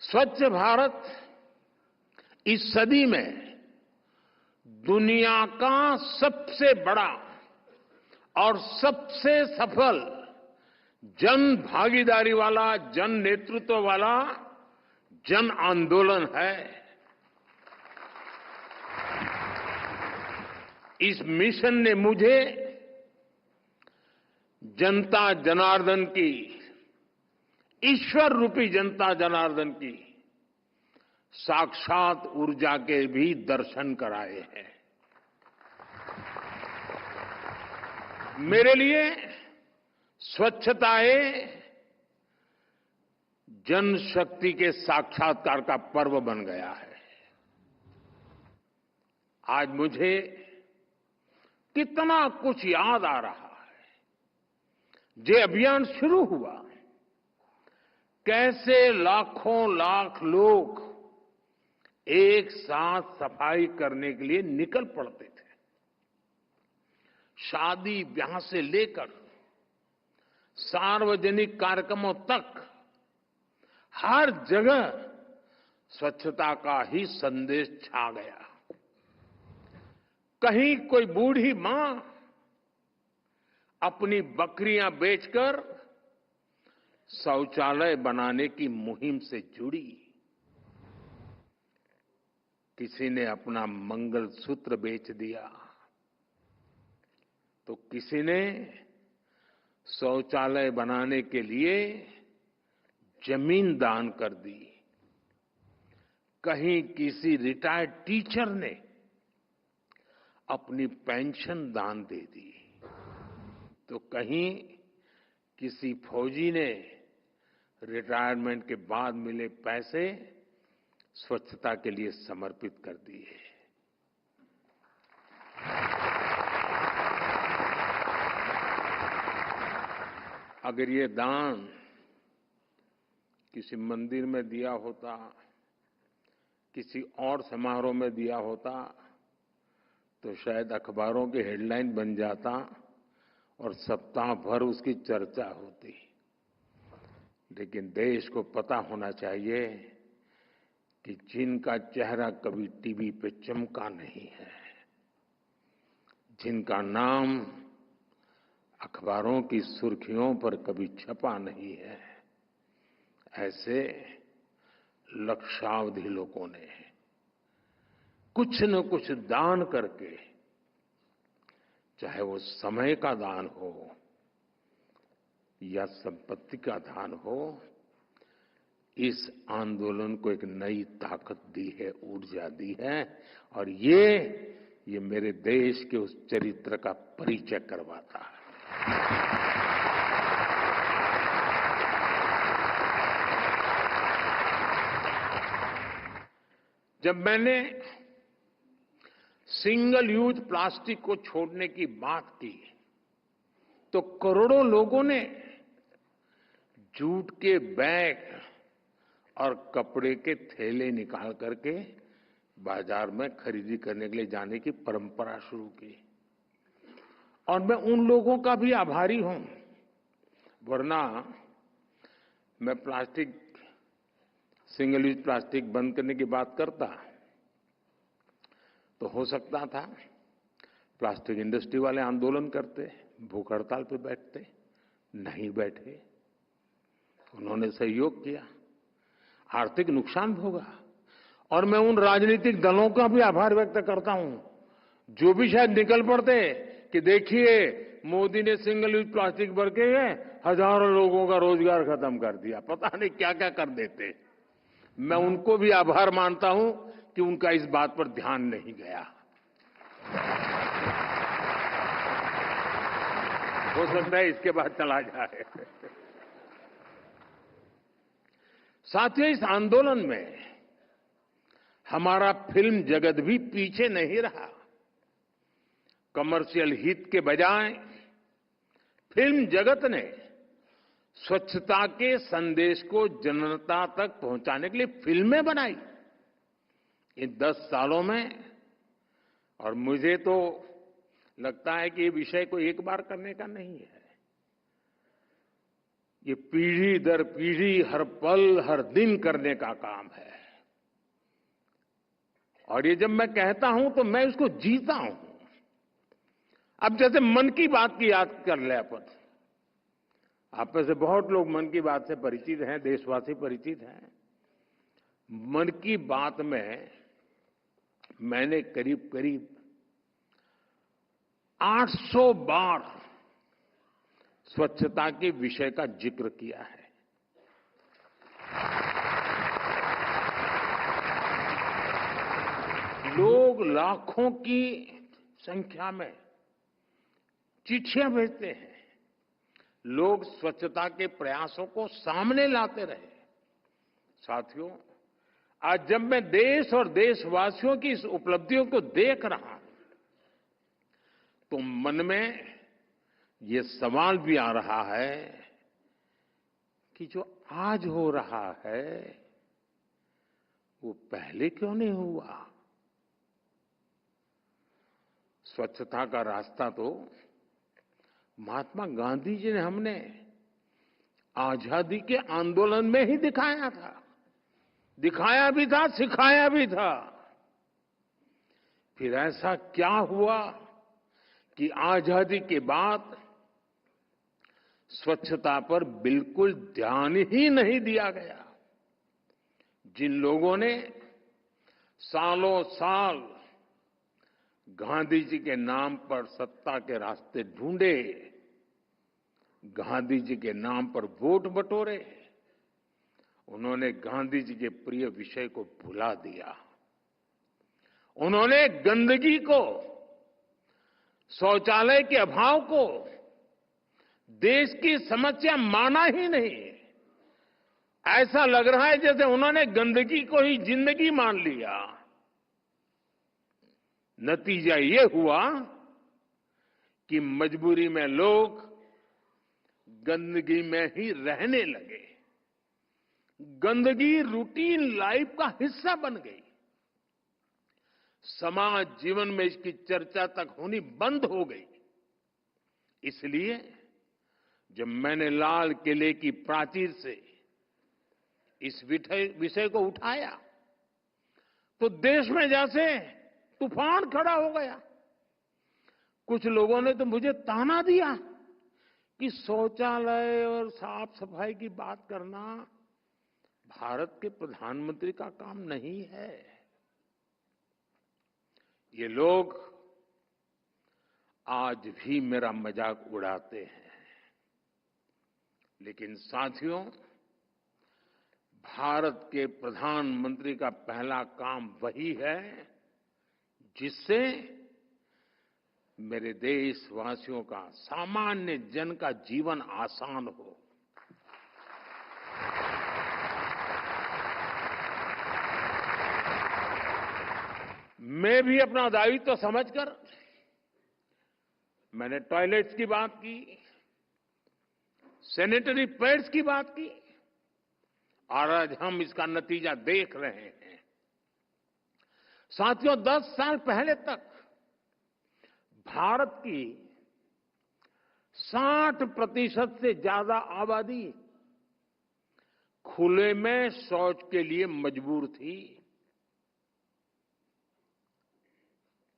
स्वच्छ भारत इस सदी में दुनिया का सबसे बड़ा और सबसे सफल जन भागीदारी वाला, जन नेतृत्व वाला जन आंदोलन है। इस मिशन ने मुझे जनता जनार्दन की, ईश्वर रूपी जनता जनार्दन की साक्षात ऊर्जा के भी दर्शन कराए हैं। मेरे लिए स्वच्छता जनशक्ति के साक्षात्कार का पर्व बन गया है। आज मुझे कितना कुछ याद आ रहा है। ये अभियान शुरू हुआ, कैसे लाखों लाख लोग एक साथ सफाई करने के लिए निकल पड़ते थे। शादी ब्याह से लेकर सार्वजनिक कार्यक्रमों तक हर जगह स्वच्छता का ही संदेश छा गया। कहीं कोई बूढ़ी मां अपनी बकरियां बेचकर शौचालय बनाने की मुहिम से जुड़ी। किसी ने अपना मंगलसूत्र बेच दिया तो किसी ने शौचालय बनाने के लिए जमीन दान कर दी। कहीं किसी रिटायर्ड टीचर ने अपनी पेंशन दान दे दी तो कहीं किसी फौजी ने रिटायरमेंट के बाद मिले पैसे स्वच्छता के लिए समर्पित कर दिए। अगर ये दान किसी मंदिर में दिया होता, किसी और समारोह में दिया होता तो शायद अखबारों की हेडलाइन बन जाता और सप्ताह भर उसकी चर्चा होती। लेकिन देश को पता होना चाहिए कि जिनका चेहरा कभी टीवी पे चमका नहीं है, जिनका नाम अखबारों की सुर्खियों पर कभी छपा नहीं है, ऐसे लक्षावधि लोगों ने कुछ न कुछ दान करके, चाहे वो समय का दान हो या संपत्ति का दान हो, इस आंदोलन को एक नई ताकत दी है, ऊर्जा दी है। और ये मेरे देश के उस चरित्र का परिचय करवाता है। जब मैंने सिंगल यूज प्लास्टिक को छोड़ने की बात की तो करोड़ों लोगों ने जूट के बैग और कपड़े के थैले निकाल करके बाजार में खरीदी करने के लिए जाने की परंपरा शुरू की। और मैं उन लोगों का भी आभारी हूं, वरना मैं सिंगल यूज प्लास्टिक बंद करने की बात करता तो हो सकता था प्लास्टिक इंडस्ट्री वाले आंदोलन करते, भूख हड़ताल पे बैठते, नहीं बैठे। उन्होंने सहयोग किया, आर्थिक नुकसान भोगा। और मैं उन राजनीतिक दलों का भी आभार व्यक्त करता हूं जो भी शायद निकल पड़ते कि देखिए मोदी ने सिंगल यूज प्लास्टिक भर के हजारों लोगों का रोजगार खत्म कर दिया, पता नहीं क्या क्या कर देते। मैं उनको भी आभार मानता हूं कि उनका इस बात पर ध्यान नहीं गया। हो सकता है इसके बाद चला जाए। साथियों, इस आंदोलन में हमारा फिल्म जगत भी पीछे नहीं रहा। कमर्शियल हित के बजाय फिल्म जगत ने स्वच्छता के संदेश को जनता तक पहुंचाने के लिए फिल्में बनाई इन 10 सालों में। और मुझे तो लगता है कि ये विषय को एक बार करने का नहीं है, ये पीढ़ी दर पीढ़ी हर पल हर दिन करने का काम है। और ये जब मैं कहता हूं तो मैं इसको जीता हूं। अब जैसे मन की बात की याद कर ले अपन, आप में से बहुत लोग मन की बात से परिचित हैं, देशवासी परिचित हैं। मन की बात में मैंने करीब करीब 800 बार स्वच्छता के विषय का जिक्र किया है। लोग लाखों की संख्या में चिट्ठियां भेजते हैं, लोग स्वच्छता के प्रयासों को सामने लाते रहे। साथियों, आज जब मैं देश और देशवासियों की इस उपलब्धियों को देख रहा हूं तो मन में ये सवाल भी आ रहा है कि जो आज हो रहा है वो पहले क्यों नहीं हुआ। स्वच्छता का रास्ता तो महात्मा गांधी जी ने हमने आजादी के आंदोलन में ही दिखाया था, दिखाया भी था, सिखाया भी था। फिर ऐसा क्या हुआ कि आजादी के बाद स्वच्छता पर बिल्कुल ध्यान ही नहीं दिया गया। जिन लोगों ने सालों साल गांधी जी के नाम पर सत्ता के रास्ते ढूंढे, गांधी जी के नाम पर वोट बटोरे, उन्होंने गांधी जी के प्रिय विषय को भुला दिया। उन्होंने गंदगी को, शौचालय के अभाव को देश की समस्या माना ही नहीं। ऐसा लग रहा है जैसे उन्होंने गंदगी को ही जिंदगी मान लिया। नतीजा ये हुआ कि मजबूरी में लोग गंदगी में ही रहने लगे। गंदगी रूटीन लाइफ का हिस्सा बन गई। समाज जीवन में इसकी चर्चा तक होनी बंद हो गई। इसलिए जब मैंने लाल किले की प्राचीर से इस विषय को उठाया तो देश में जैसे तूफान खड़ा हो गया। कुछ लोगों ने तो मुझे ताना दिया कि शौचालय और साफ सफाई की बात करना भारत के प्रधानमंत्री का काम नहीं है। ये लोग आज भी मेरा मजाक उड़ाते हैं, लेकिन साथियों, भारत के प्रधानमंत्री का पहला काम वही है जिससे मेरे देशवासियों का, सामान्य जन का जीवन आसान हो। मैं भी अपना दायित्व समझकर मैंने टॉयलेट्स की बात की, सैनिटरी पैड्स की बात की, और आज हम इसका नतीजा देख रहे हैं। साथियों, 10 साल पहले तक भारत की 60% से ज्यादा आबादी खुले में शौच के लिए मजबूर थी।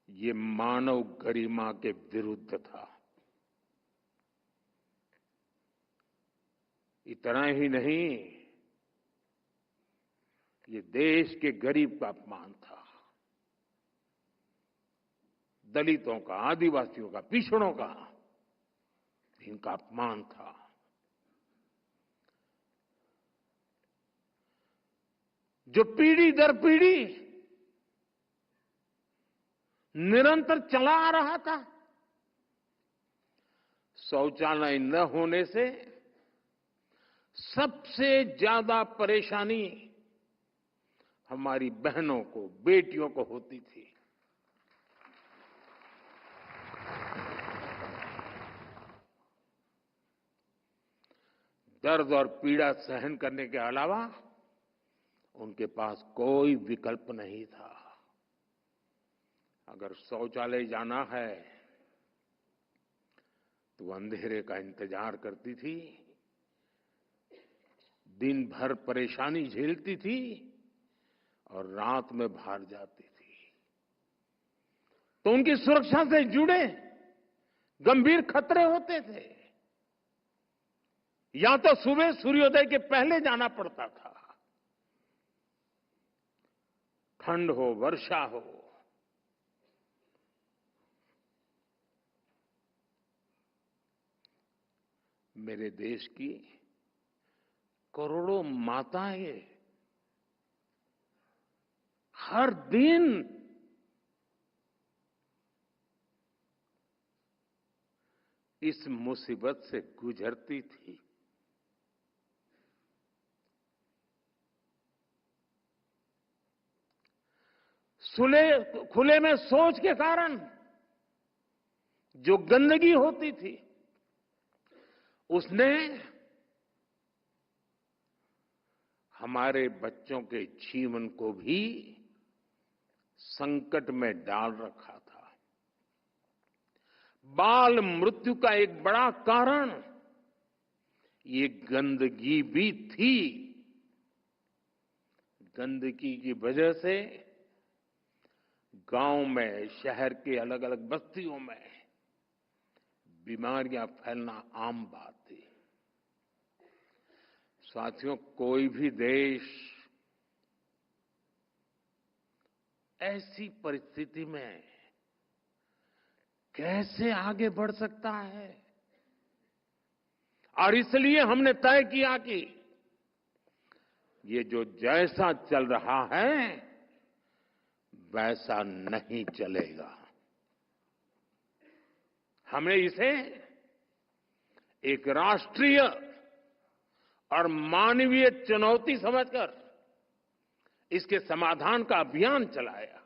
ये मानव गरिमा के विरुद्ध था। इतना ही नहीं, ये देश के गरीब का अपमान था, दलितों का, आदिवासियों का, पिछड़ों का, इनका अपमान था। जो पीढ़ी दर पीढ़ी निरंतर चला आ रहा था। शौचालय न होने से सबसे ज्यादा परेशानी हमारी बहनों को, बेटियों को होती थी। दर्द और पीड़ा सहन करने के अलावा उनके पास कोई विकल्प नहीं था। अगर शौचालय जाना है तो अंधेरे का इंतजार करती थी, दिन भर परेशानी झेलती थी और रात में बाहर जाती थी। तो उनकी सुरक्षा से जुड़े गंभीर खतरे होते थे। या तो सुबह सूर्योदय के पहले जाना पड़ता था, ठंड हो, वर्षा हो, मेरे देश की करोड़ों माताएं हर दिन इस मुसीबत से गुजरती थी। खुले में शौच के कारण जो गंदगी होती थी, उसने हमारे बच्चों के जीवन को भी संकट में डाल रखा था। बाल मृत्यु का एक बड़ा कारण ये गंदगी भी थी। गंदगी की वजह से गांव में, शहर के अलग अलग बस्तियों में बीमारियां फैलना आम बात थी। साथियों, कोई भी देश ऐसी परिस्थिति में कैसे आगे बढ़ सकता है? और इसलिए हमने तय किया कि ये जो जैसा चल रहा है वैसा नहीं चलेगा। हमें इसे एक राष्ट्रीय और मानवीय चुनौती समझकर इसके समाधान का अभियान चलाया।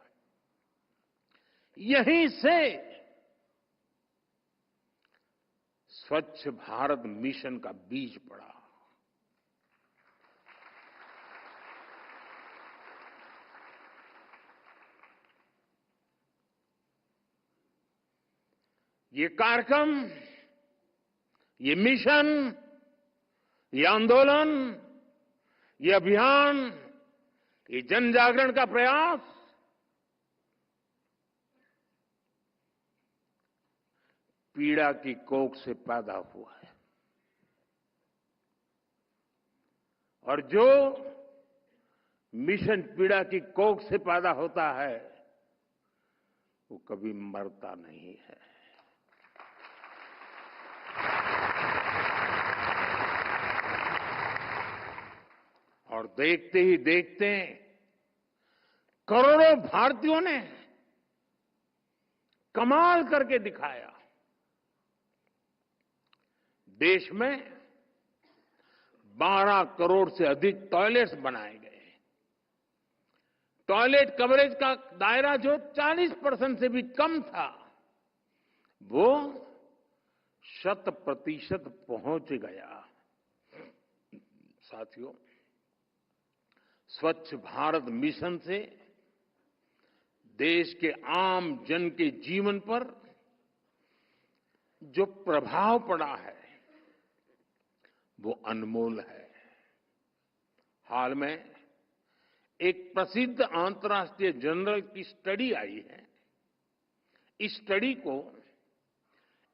यहीं से स्वच्छ भारत मिशन का बीज पड़ा। ये कार्यक्रम, ये मिशन, ये आंदोलन, ये अभियान, ये जन जागरण का प्रयास पीड़ा की कोख से पैदा हुआ है और जो मिशन पीड़ा की कोख से पैदा होता है वो कभी मरता नहीं है। और देखते ही देखते करोड़ों भारतीयों ने कमाल करके दिखाया। देश में 12 करोड़ से अधिक टॉयलेट्स बनाए गए। टॉयलेट कवरेज का दायरा जो 40% से भी कम था वो 100% पहुंच गया। साथियों, स्वच्छ भारत मिशन से देश के आम जन के जीवन पर जो प्रभाव पड़ा है वो अनमोल है। हाल में एक प्रसिद्ध अंतर्राष्ट्रीय जर्नल की स्टडी आई है। इस स्टडी को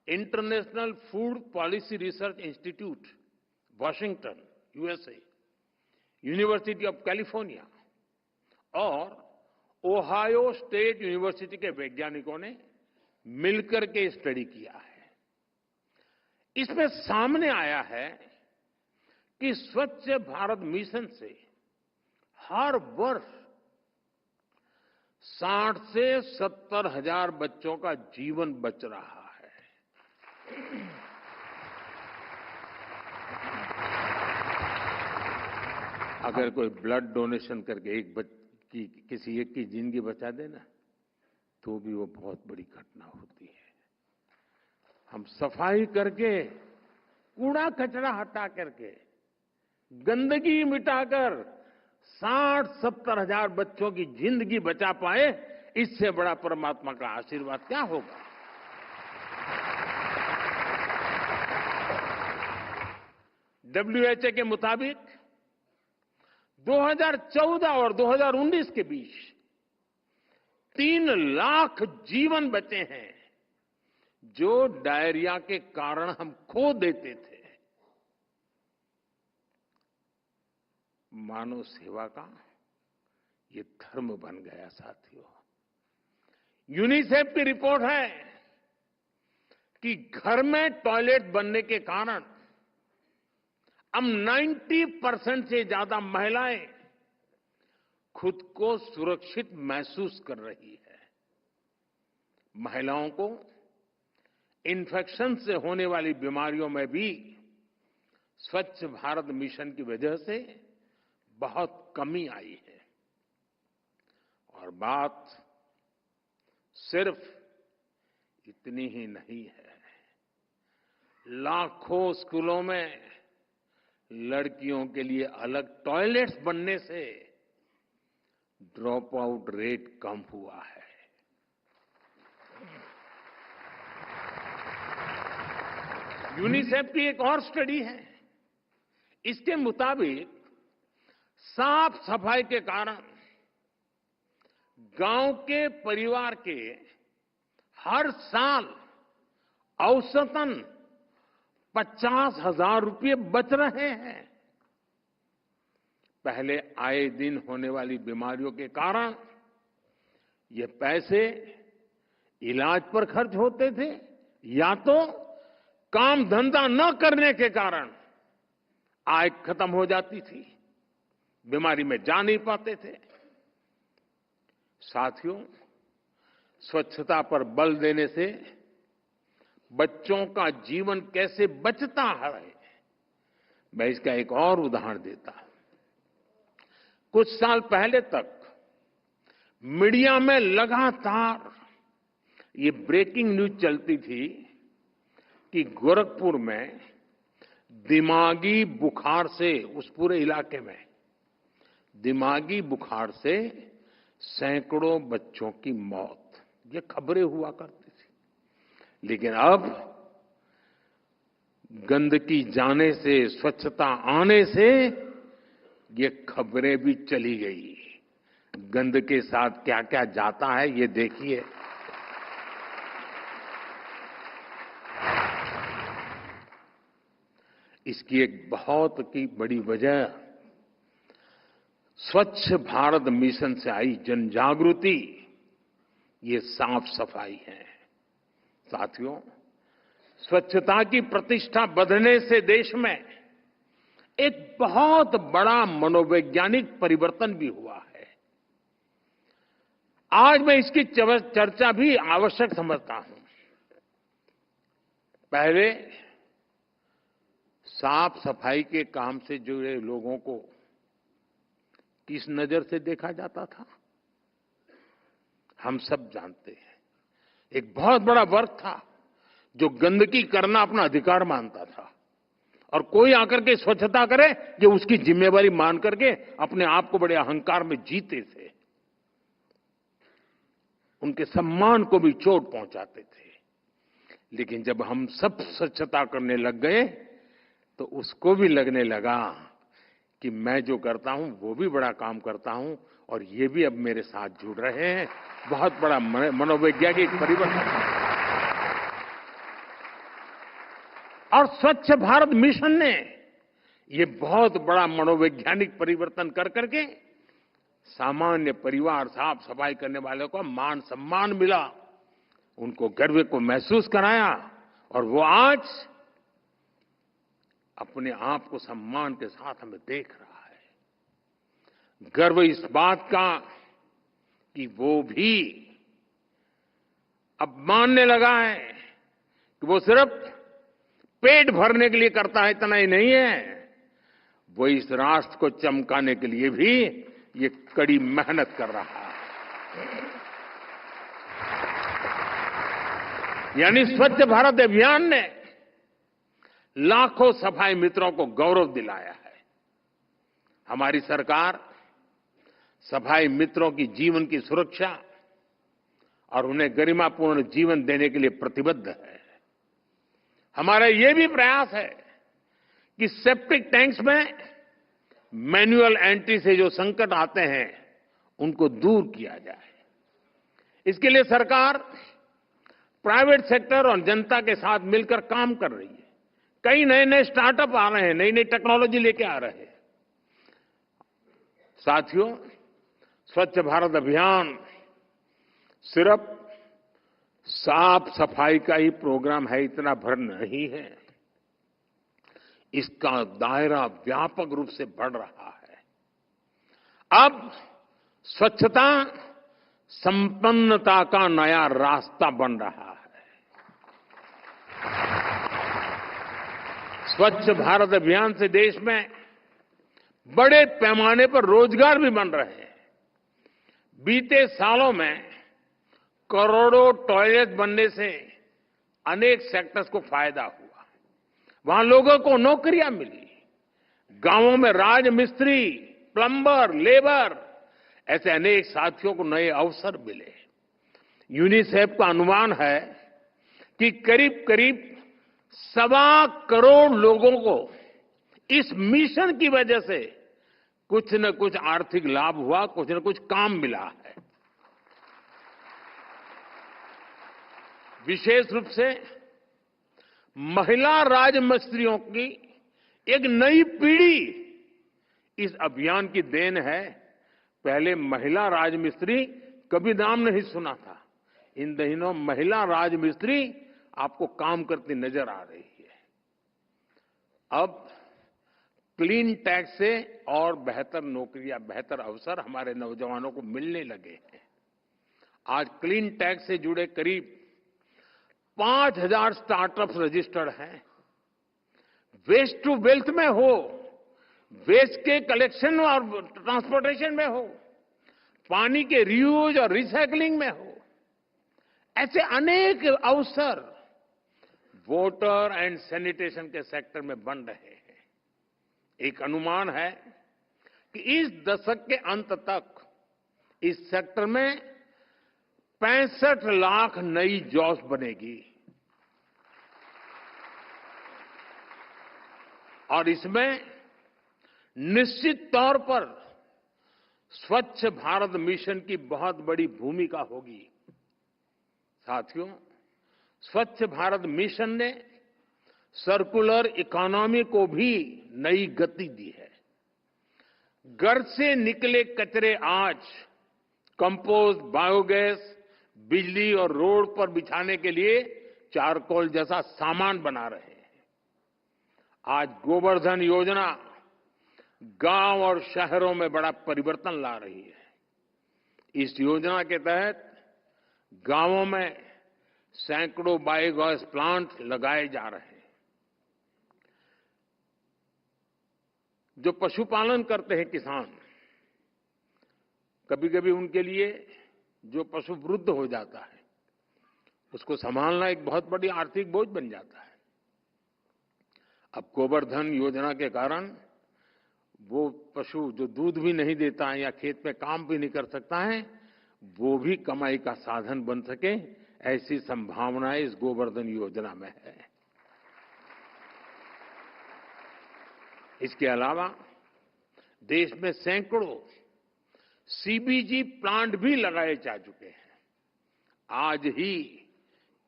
international food policy research institute, Washington, USA, university of California और ओहायो स्टेट यूनिवर्सिटी के वैज्ञानिकों ने मिलकर के स्टडी किया है। इसमें सामने आया है कि स्वच्छ भारत मिशन से हर वर्ष 60 से 70 हजार बच्चों का जीवन बच रहा है। अगर कोई ब्लड डोनेशन करके किसी एक की जिंदगी बचा देना तो भी वो बहुत बड़ी घटना होती है। हम सफाई करके, कूड़ा कचरा हटा करके, गंदगी मिटाकर 60-70 हजार बच्चों की जिंदगी बचा पाए, इससे बड़ा परमात्मा का आशीर्वाद क्या होगा। WHO के मुताबिक 2014 और 2019 के बीच 3 लाख जीवन बचे हैं जो डायरिया के कारण हम खो देते थे। मानव सेवा का ये धर्म बन गया। साथियों, यूनिसेफ की रिपोर्ट है कि घर में टॉयलेट बनने के कारण अब 90% से ज्यादा महिलाएं खुद को सुरक्षित महसूस कर रही है। महिलाओं को इन्फेक्शन से होने वाली बीमारियों में भी स्वच्छ भारत मिशन की वजह से बहुत कमी आई है। और बात सिर्फ इतनी ही नहीं है। लाखों स्कूलों में लड़कियों के लिए अलग टॉयलेट्स बनने से ड्रॉप आउट रेट कम हुआ है। यूनिसेफ की एक और स्टडी है। इसके मुताबिक साफ सफाई के कारण गांव के परिवार के हर साल औसतन 50,000 रुपये बच रहे हैं। पहले आए दिन होने वाली बीमारियों के कारण ये पैसे इलाज पर खर्च होते थे या तो काम धंधा न करने के कारण आय खत्म हो जाती थी, बीमारी में जा नहीं पाते थे। साथियों, स्वच्छता पर बल देने से बच्चों का जीवन कैसे बचता है, मैं इसका एक और उदाहरण देता हूं। कुछ साल पहले तक मीडिया में लगातार ये ब्रेकिंग न्यूज चलती थी कि गोरखपुर में दिमागी बुखार से, उस पूरे इलाके में दिमागी बुखार से सैकड़ों बच्चों की मौत, ये खबरें हुआ करती थी। लेकिन अब गंदगी जाने से, स्वच्छता आने से ये खबरें भी चली गई। गंद के साथ क्या क्या जाता है ये देखिए। इसकी एक बहुत की बड़ी वजह स्वच्छ भारत मिशन से आई जन जागृति, ये साफ सफाई है। साथियों, स्वच्छता की प्रतिष्ठा बढ़ने से देश में एक बहुत बड़ा मनोवैज्ञानिक परिवर्तन भी हुआ है। आज मैं इसकी चर्चा भी आवश्यक समझता हूं। पहले साफ सफाई के काम से जुड़े लोगों को किस नजर से देखा जाता था, हम सब जानते हैं। एक बहुत बड़ा वर्ग था जो गंदगी करना अपना अधिकार मानता था और कोई आकर के स्वच्छता करे ये उसकी जिम्मेवारी मान करके अपने आप को बड़े अहंकार में जीते थे। उनके सम्मान को भी चोट पहुंचाते थे। लेकिन जब हम सब स्वच्छता करने लग गए तो उसको भी लगने लगा कि मैं जो करता हूं वो भी बड़ा काम करता हूं और ये भी अब मेरे साथ जुड़ रहे हैं। बहुत बड़ा मनोवैज्ञानिक परिवर्तन। और स्वच्छ भारत मिशन ने ये बहुत बड़ा मनोवैज्ञानिक परिवर्तन कर करके सामान्य परिवार, साफ सफाई करने वालों को मान सम्मान मिला, उनको गर्व को महसूस कराया और वो आज अपने आप को सम्मान के साथ हमें देख रहा है। गर्व इस बात का कि वो भी अब मानने लगा है कि वो सिर्फ पेट भरने के लिए करता है, इतना ही नहीं है, वो इस राष्ट्र को चमकाने के लिए भी ये कड़ी मेहनत कर रहा है। यानी स्वच्छ भारत अभियान ने लाखों सफाई मित्रों को गौरव दिलाया है। हमारी सरकार सफाई मित्रों की जीवन की सुरक्षा और उन्हें गरिमापूर्ण जीवन देने के लिए प्रतिबद्ध है। हमारा ये भी प्रयास है कि सेप्टिक टैंक्स में मैन्युअल एंट्री से जो संकट आते हैं उनको दूर किया जाए। इसके लिए सरकार प्राइवेट सेक्टर और जनता के साथ मिलकर काम कर रही है। कई नए नए स्टार्टअप आ रहे हैं, नई नई टेक्नोलॉजी लेके आ रहे हैं। साथियों, स्वच्छ भारत अभियान सिर्फ साफ सफाई का ही प्रोग्राम है, इतना भर नहीं है। इसका दायरा व्यापक रूप से बढ़ रहा है। अब स्वच्छता संपन्नता का नया रास्ता बन रहा है। स्वच्छ भारत अभियान से देश में बड़े पैमाने पर रोजगार भी बन रहे हैं। बीते सालों में करोड़ों टॉयलेट बनने से अनेक सेक्टर्स को फायदा हुआ। वहां लोगों को नौकरियां मिली। गांवों में राजमिस्त्री, प्लम्बर, लेबर ऐसे अनेक साथियों को नए अवसर मिले। यूनिसेफ का अनुमान है कि करीब करीब 1.25 करोड़ लोगों को इस मिशन की वजह से कुछ न कुछ आर्थिक लाभ हुआ, कुछ न कुछ काम मिला है। विशेष रूप से महिला राजमिस्त्रियों की एक नई पीढ़ी इस अभियान की देन है। पहले महिला राजमिस्त्री कभी नाम नहीं सुना था। इन दिनों महिला राजमिस्त्री आपको काम करती नजर आ रही है। अब क्लीन टैक्स से और बेहतर नौकरियां, बेहतर अवसर हमारे नौजवानों को मिलने लगे हैं। आज क्लीन टैक्स से जुड़े करीब 5,000 स्टार्टअप्स रजिस्टर्ड हैं। वेस्ट टू वेल्थ में हो, वेस्ट के कलेक्शन और ट्रांसपोर्टेशन में हो, पानी के रीयूज और रिसाइकलिंग में हो, ऐसे अनेक अवसर वाटर एंड सैनिटेशन के सेक्टर में बन रहे हैं। एक अनुमान है कि इस दशक के अंत तक इस सेक्टर में 65 लाख नई जॉब्स बनेगी और इसमें निश्चित तौर पर स्वच्छ भारत मिशन की बहुत बड़ी भूमिका होगी। साथियों, स्वच्छ भारत मिशन ने सर्कुलर इकोनॉमी को भी नई गति दी है। घर से निकले कचरे आज कंपोस्ट, बायोगैस, बिजली और रोड पर बिछाने के लिए चारकोल जैसा सामान बना रहे हैं। आज गोवर्धन योजना गांव और शहरों में बड़ा परिवर्तन ला रही है। इस योजना के तहत गांवों में सैकड़ों बायोगैस प्लांट लगाए जा रहे हैं। जो पशुपालन करते हैं किसान, कभी कभी उनके लिए जो पशु वृद्ध हो जाता है उसको संभालना एक बहुत बड़ी आर्थिक बोझ बन जाता है। अब गोवर्धन योजना के कारण वो पशु जो दूध भी नहीं देता है या खेत में काम भी नहीं कर सकता है, वो भी कमाई का साधन बन सके, ऐसी संभावनाएं इस गोवर्धन योजना में है। इसके अलावा देश में सैकड़ों सीबीजी प्लांट भी लगाए जा चुके हैं। आज ही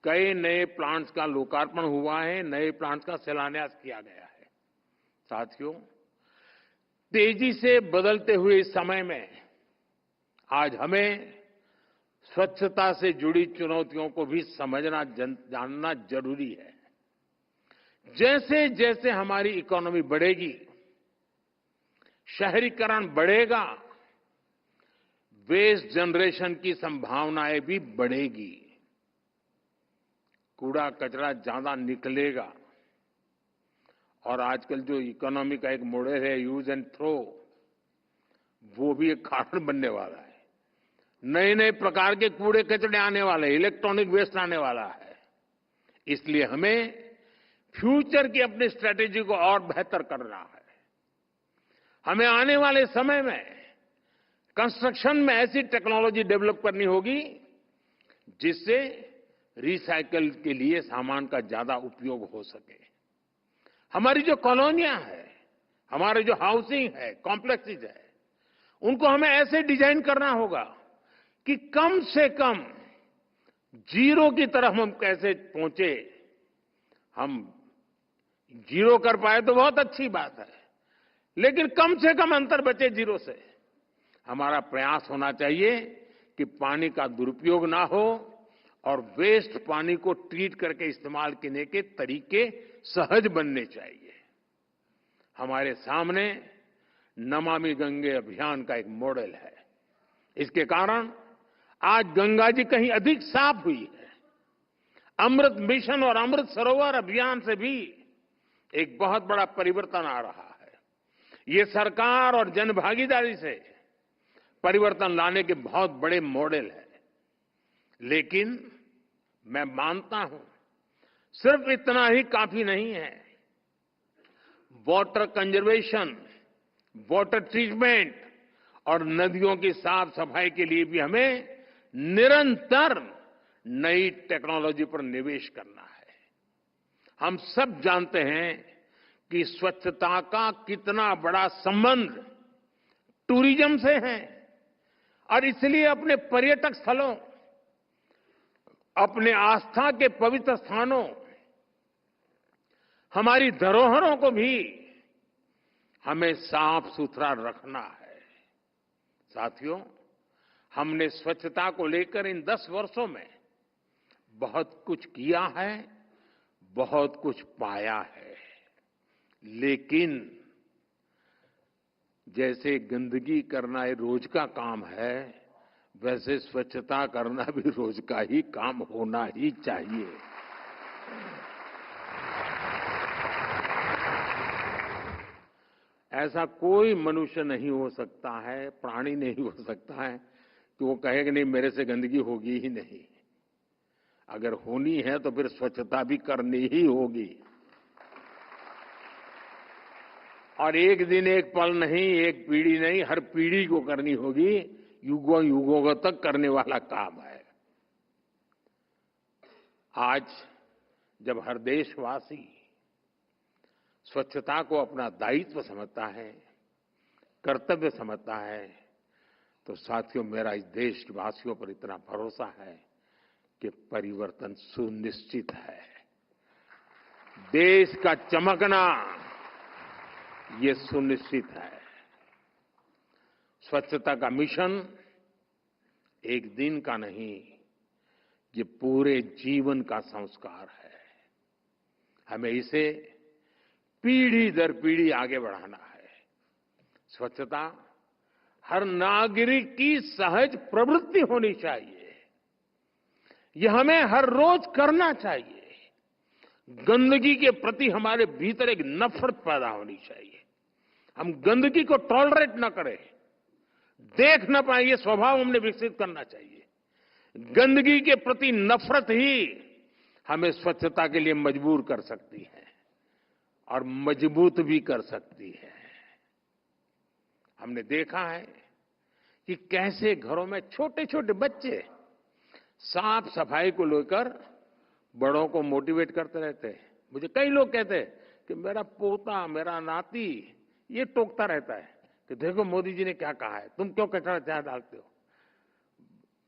कई नए प्लांट्स का लोकार्पण हुआ है, नए प्लांट्स का शिलान्यास किया गया है। साथियों, तेजी से बदलते हुए इस समय में आज हमें स्वच्छता से जुड़ी चुनौतियों को भी समझना, जानना जरूरी है। जैसे जैसे हमारी इकोनॉमी बढ़ेगी, शहरीकरण बढ़ेगा, वेस्ट जनरेशन की संभावनाएं भी बढ़ेगी। कूड़ा कचरा ज्यादा निकलेगा और आजकल जो इकोनॉमी का एक मॉडल है यूज एंड थ्रो, वो भी एक कारण बनने वाला है। नए नए प्रकार के कूड़े कचरे आने वाले, इलेक्ट्रॉनिक वेस्ट आने वाला है। इसलिए हमें फ्यूचर की अपनी स्ट्रेटेजी को और बेहतर करना है। हमें आने वाले समय में कंस्ट्रक्शन में ऐसी टेक्नोलॉजी डेवलप करनी होगी जिससे रिसाइकल के लिए सामान का ज्यादा उपयोग हो सके। हमारी जो कॉलोनियां है, हमारे जो हाउसिंग है, कॉम्प्लेक्सेस है, उनको हमें ऐसे डिजाइन करना होगा कि कम से कम जीरो की तरफ हम कैसे पहुंचे। हम जीरो कर पाए तो बहुत अच्छी बात है, लेकिन कम से कम अंतर बचे जीरो से। हमारा प्रयास होना चाहिए कि पानी का दुरुपयोग ना हो और वेस्ट पानी को ट्रीट करके इस्तेमाल करने के तरीके सहज बनने चाहिए। हमारे सामने नमामि गंगे अभियान का एक मॉडल है। इसके कारण आज गंगा जी कहीं अधिक साफ हुई है। अमृत मिशन और अमृत सरोवर अभियान से भी एक बहुत बड़ा परिवर्तन आ रहा है। ये सरकार और जनभागीदारी से परिवर्तन लाने के बहुत बड़े मॉडल है। लेकिन मैं मानता हूं सिर्फ इतना ही काफी नहीं है। वाटर कंजर्वेशन, वाटर ट्रीटमेंट और नदियों की साफ सफाई के लिए भी हमें निरंतर नई टेक्नोलॉजी पर निवेश करना है। हम सब जानते हैं कि स्वच्छता का कितना बड़ा संबंध टूरिज्म से है और इसलिए अपने पर्यटक स्थलों, अपने आस्था के पवित्र स्थानों, हमारी धरोहरों को भी हमें साफ सुथरा रखना है। साथियों, हमने स्वच्छता को लेकर इन 10 वर्षों में बहुत कुछ किया है, बहुत कुछ पाया है। लेकिन जैसे गंदगी करना ये रोज का काम है, वैसे स्वच्छता करना भी रोज का ही काम होना ही चाहिए। ऐसा कोई मनुष्य नहीं हो सकता है, प्राणी नहीं हो सकता है कि वो कहे कि नहीं मेरे से गंदगी होगी ही नहीं। अगर होनी है तो फिर स्वच्छता भी करनी ही होगी। और एक दिन एक पल नहीं, एक पीढ़ी नहीं, हर पीढ़ी को करनी होगी। युगों युगों तक करने वाला काम है। आज जब हर देशवासी स्वच्छता को अपना दायित्व समझता है, कर्तव्य समझता है, तो साथियों मेरा इस देशवासियों पर इतना भरोसा है कि परिवर्तन सुनिश्चित है। देश का चमकना ये सुनिश्चित है। स्वच्छता का मिशन एक दिन का नहीं, ये पूरे जीवन का संस्कार है। हमें इसे पीढ़ी दर पीढ़ी आगे बढ़ाना है। स्वच्छता हर नागरिक की सहज प्रवृत्ति होनी चाहिए। यह हमें हर रोज करना चाहिए। गंदगी के प्रति हमारे भीतर एक नफरत पैदा होनी चाहिए। हम गंदगी को टॉलरेट न करें, देख न पाए, ये स्वभाव हमने विकसित करना चाहिए। गंदगी के प्रति नफरत ही हमें स्वच्छता के लिए मजबूर कर सकती है और मजबूत भी कर सकती है। हमने देखा है कि कैसे घरों में छोटे छोटे बच्चे साफ सफाई को लेकर बड़ों को मोटिवेट करते रहते हैं। मुझे कई लोग कहते हैं कि मेरा पोता, मेरा नाती ये टोकता रहता है कि देखो मोदी जी ने क्या कहा है, तुम क्यों कचरा यहाँ डालते हो,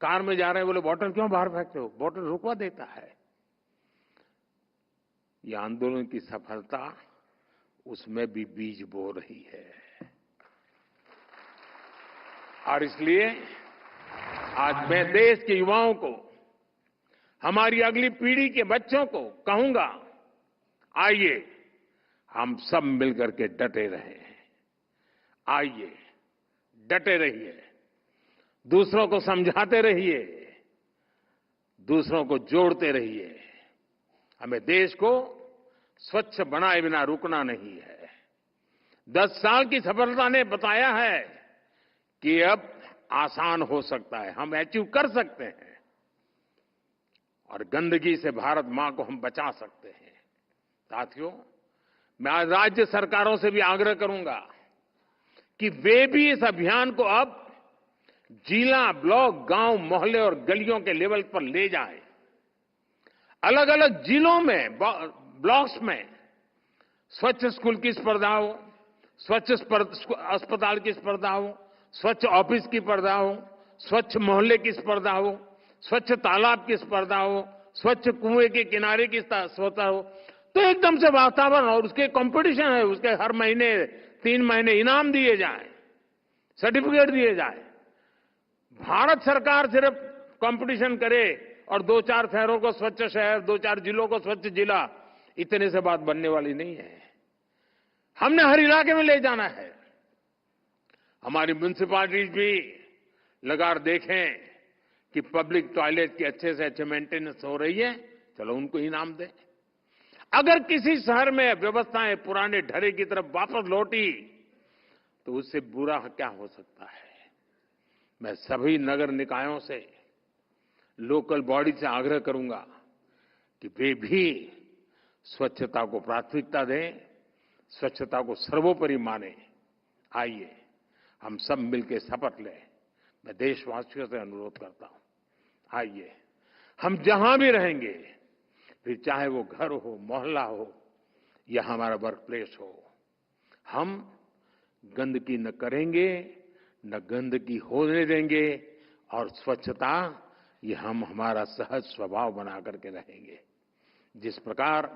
कार में जा रहे हैं बोले बॉटल क्यों बाहर फेंकते हो, बॉटल रुकवा देता है। ये आंदोलन की सफलता उसमें भी बीज बो रही है। और इसलिए आज मैं देश के युवाओं को, हमारी अगली पीढ़ी के बच्चों को कहूंगा, आइए हम सब मिलकर के डटे रहें। आइए डटे रहिए, दूसरों को समझाते रहिए, दूसरों को जोड़ते रहिए। हमें देश को स्वच्छ बनाए बिना रुकना नहीं है। 10 साल की सफलता ने बताया है कि अब आसान हो सकता है, हम अचीव कर सकते हैं और गंदगी से भारत मां को हम बचा सकते हैं। साथियों, मैं आज राज्य सरकारों से भी आग्रह करूंगा कि वे भी इस अभियान को अब जिला, ब्लॉक, गांव, मोहल्ले और गलियों के लेवल पर ले जाएं। अलग अलग जिलों में, ब्लॉक्स में स्वच्छ स्कूल की स्पर्धा हो, स्वच्छ अस्पताल की स्पर्धा हो, स्वच्छ ऑफिस की स्पर्धा हो, स्वच्छ मोहल्ले की स्पर्धा हो, स्वच्छ तालाब की स्पर्धा हो, स्वच्छ कुएं के किनारे की स्पर्धा हो, तो एकदम से वातावरण और उसके कंपटीशन है, उसके हर महीने 3 महीने इनाम दिए जाएं, सर्टिफिकेट दिए जाए। भारत सरकार सिर्फ कंपटीशन करे और 2-4 शहरों को स्वच्छ शहर, 2-4 जिलों को स्वच्छ जिला, इतने से बात बनने वाली नहीं है। हमने हर इलाके में ले जाना है। हमारी म्युनिसिपैलिटीज भी लगातार देखें कि पब्लिक टॉयलेट की अच्छे से अच्छे मेंटेनेंस हो रही है, चलो उनको इनाम दें। अगर किसी शहर में व्यवस्थाएं पुराने ढरे की तरफ वापस लौटी तो उससे बुरा क्या हो सकता है। मैं सभी नगर निकायों से, लोकल बॉडी से आग्रह करूंगा कि वे भी स्वच्छता को प्राथमिकता दें, स्वच्छता को सर्वोपरि माने। आइए हम सब मिलकर शपथ लें। मैं देशवासियों से अनुरोध करता हूं, आइए हम जहां भी रहेंगे, फिर चाहे वो घर हो, मोहल्ला हो या हमारा वर्क प्लेस हो, हम गंदगी न करेंगे, न गंदगी होने देंगे और स्वच्छता ये हम हमारा सहज स्वभाव बना करके रहेंगे। जिस प्रकार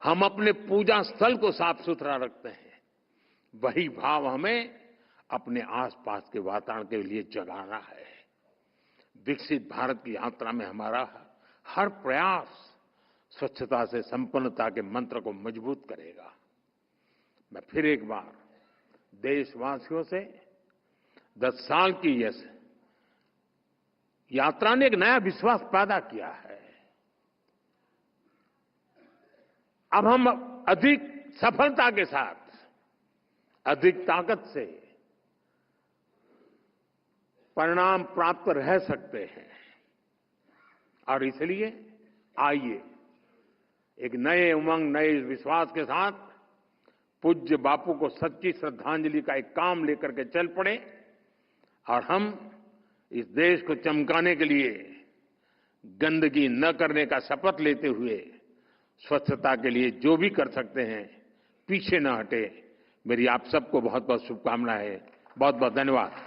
हम अपने पूजा स्थल को साफ सुथरा रखते हैं, वही भाव हमें अपने आसपास के वातावरण के लिए जगाना है। विकसित भारत की यात्रा में हमारा हर प्रयास स्वच्छता से संपन्नता के मंत्र को मजबूत करेगा। मैं फिर एक बार देशवासियों से 10 साल की यह यात्रा ने एक नया विश्वास पैदा किया है। अब हम अधिक सफलता के साथ, अधिक ताकत से परिणाम प्राप्त रह सकते हैं और इसलिए आइए एक नए उमंग, नए विश्वास के साथ पूज्य बापू को सच्ची श्रद्धांजलि का एक काम लेकर के चल पड़े और हम इस देश को चमकाने के लिए गंदगी न करने का शपथ लेते हुए स्वच्छता के लिए जो भी कर सकते हैं पीछे न हटे। मेरी आप सबको बहुत बहुत शुभकामनाएं। बहुत बहुत धन्यवाद।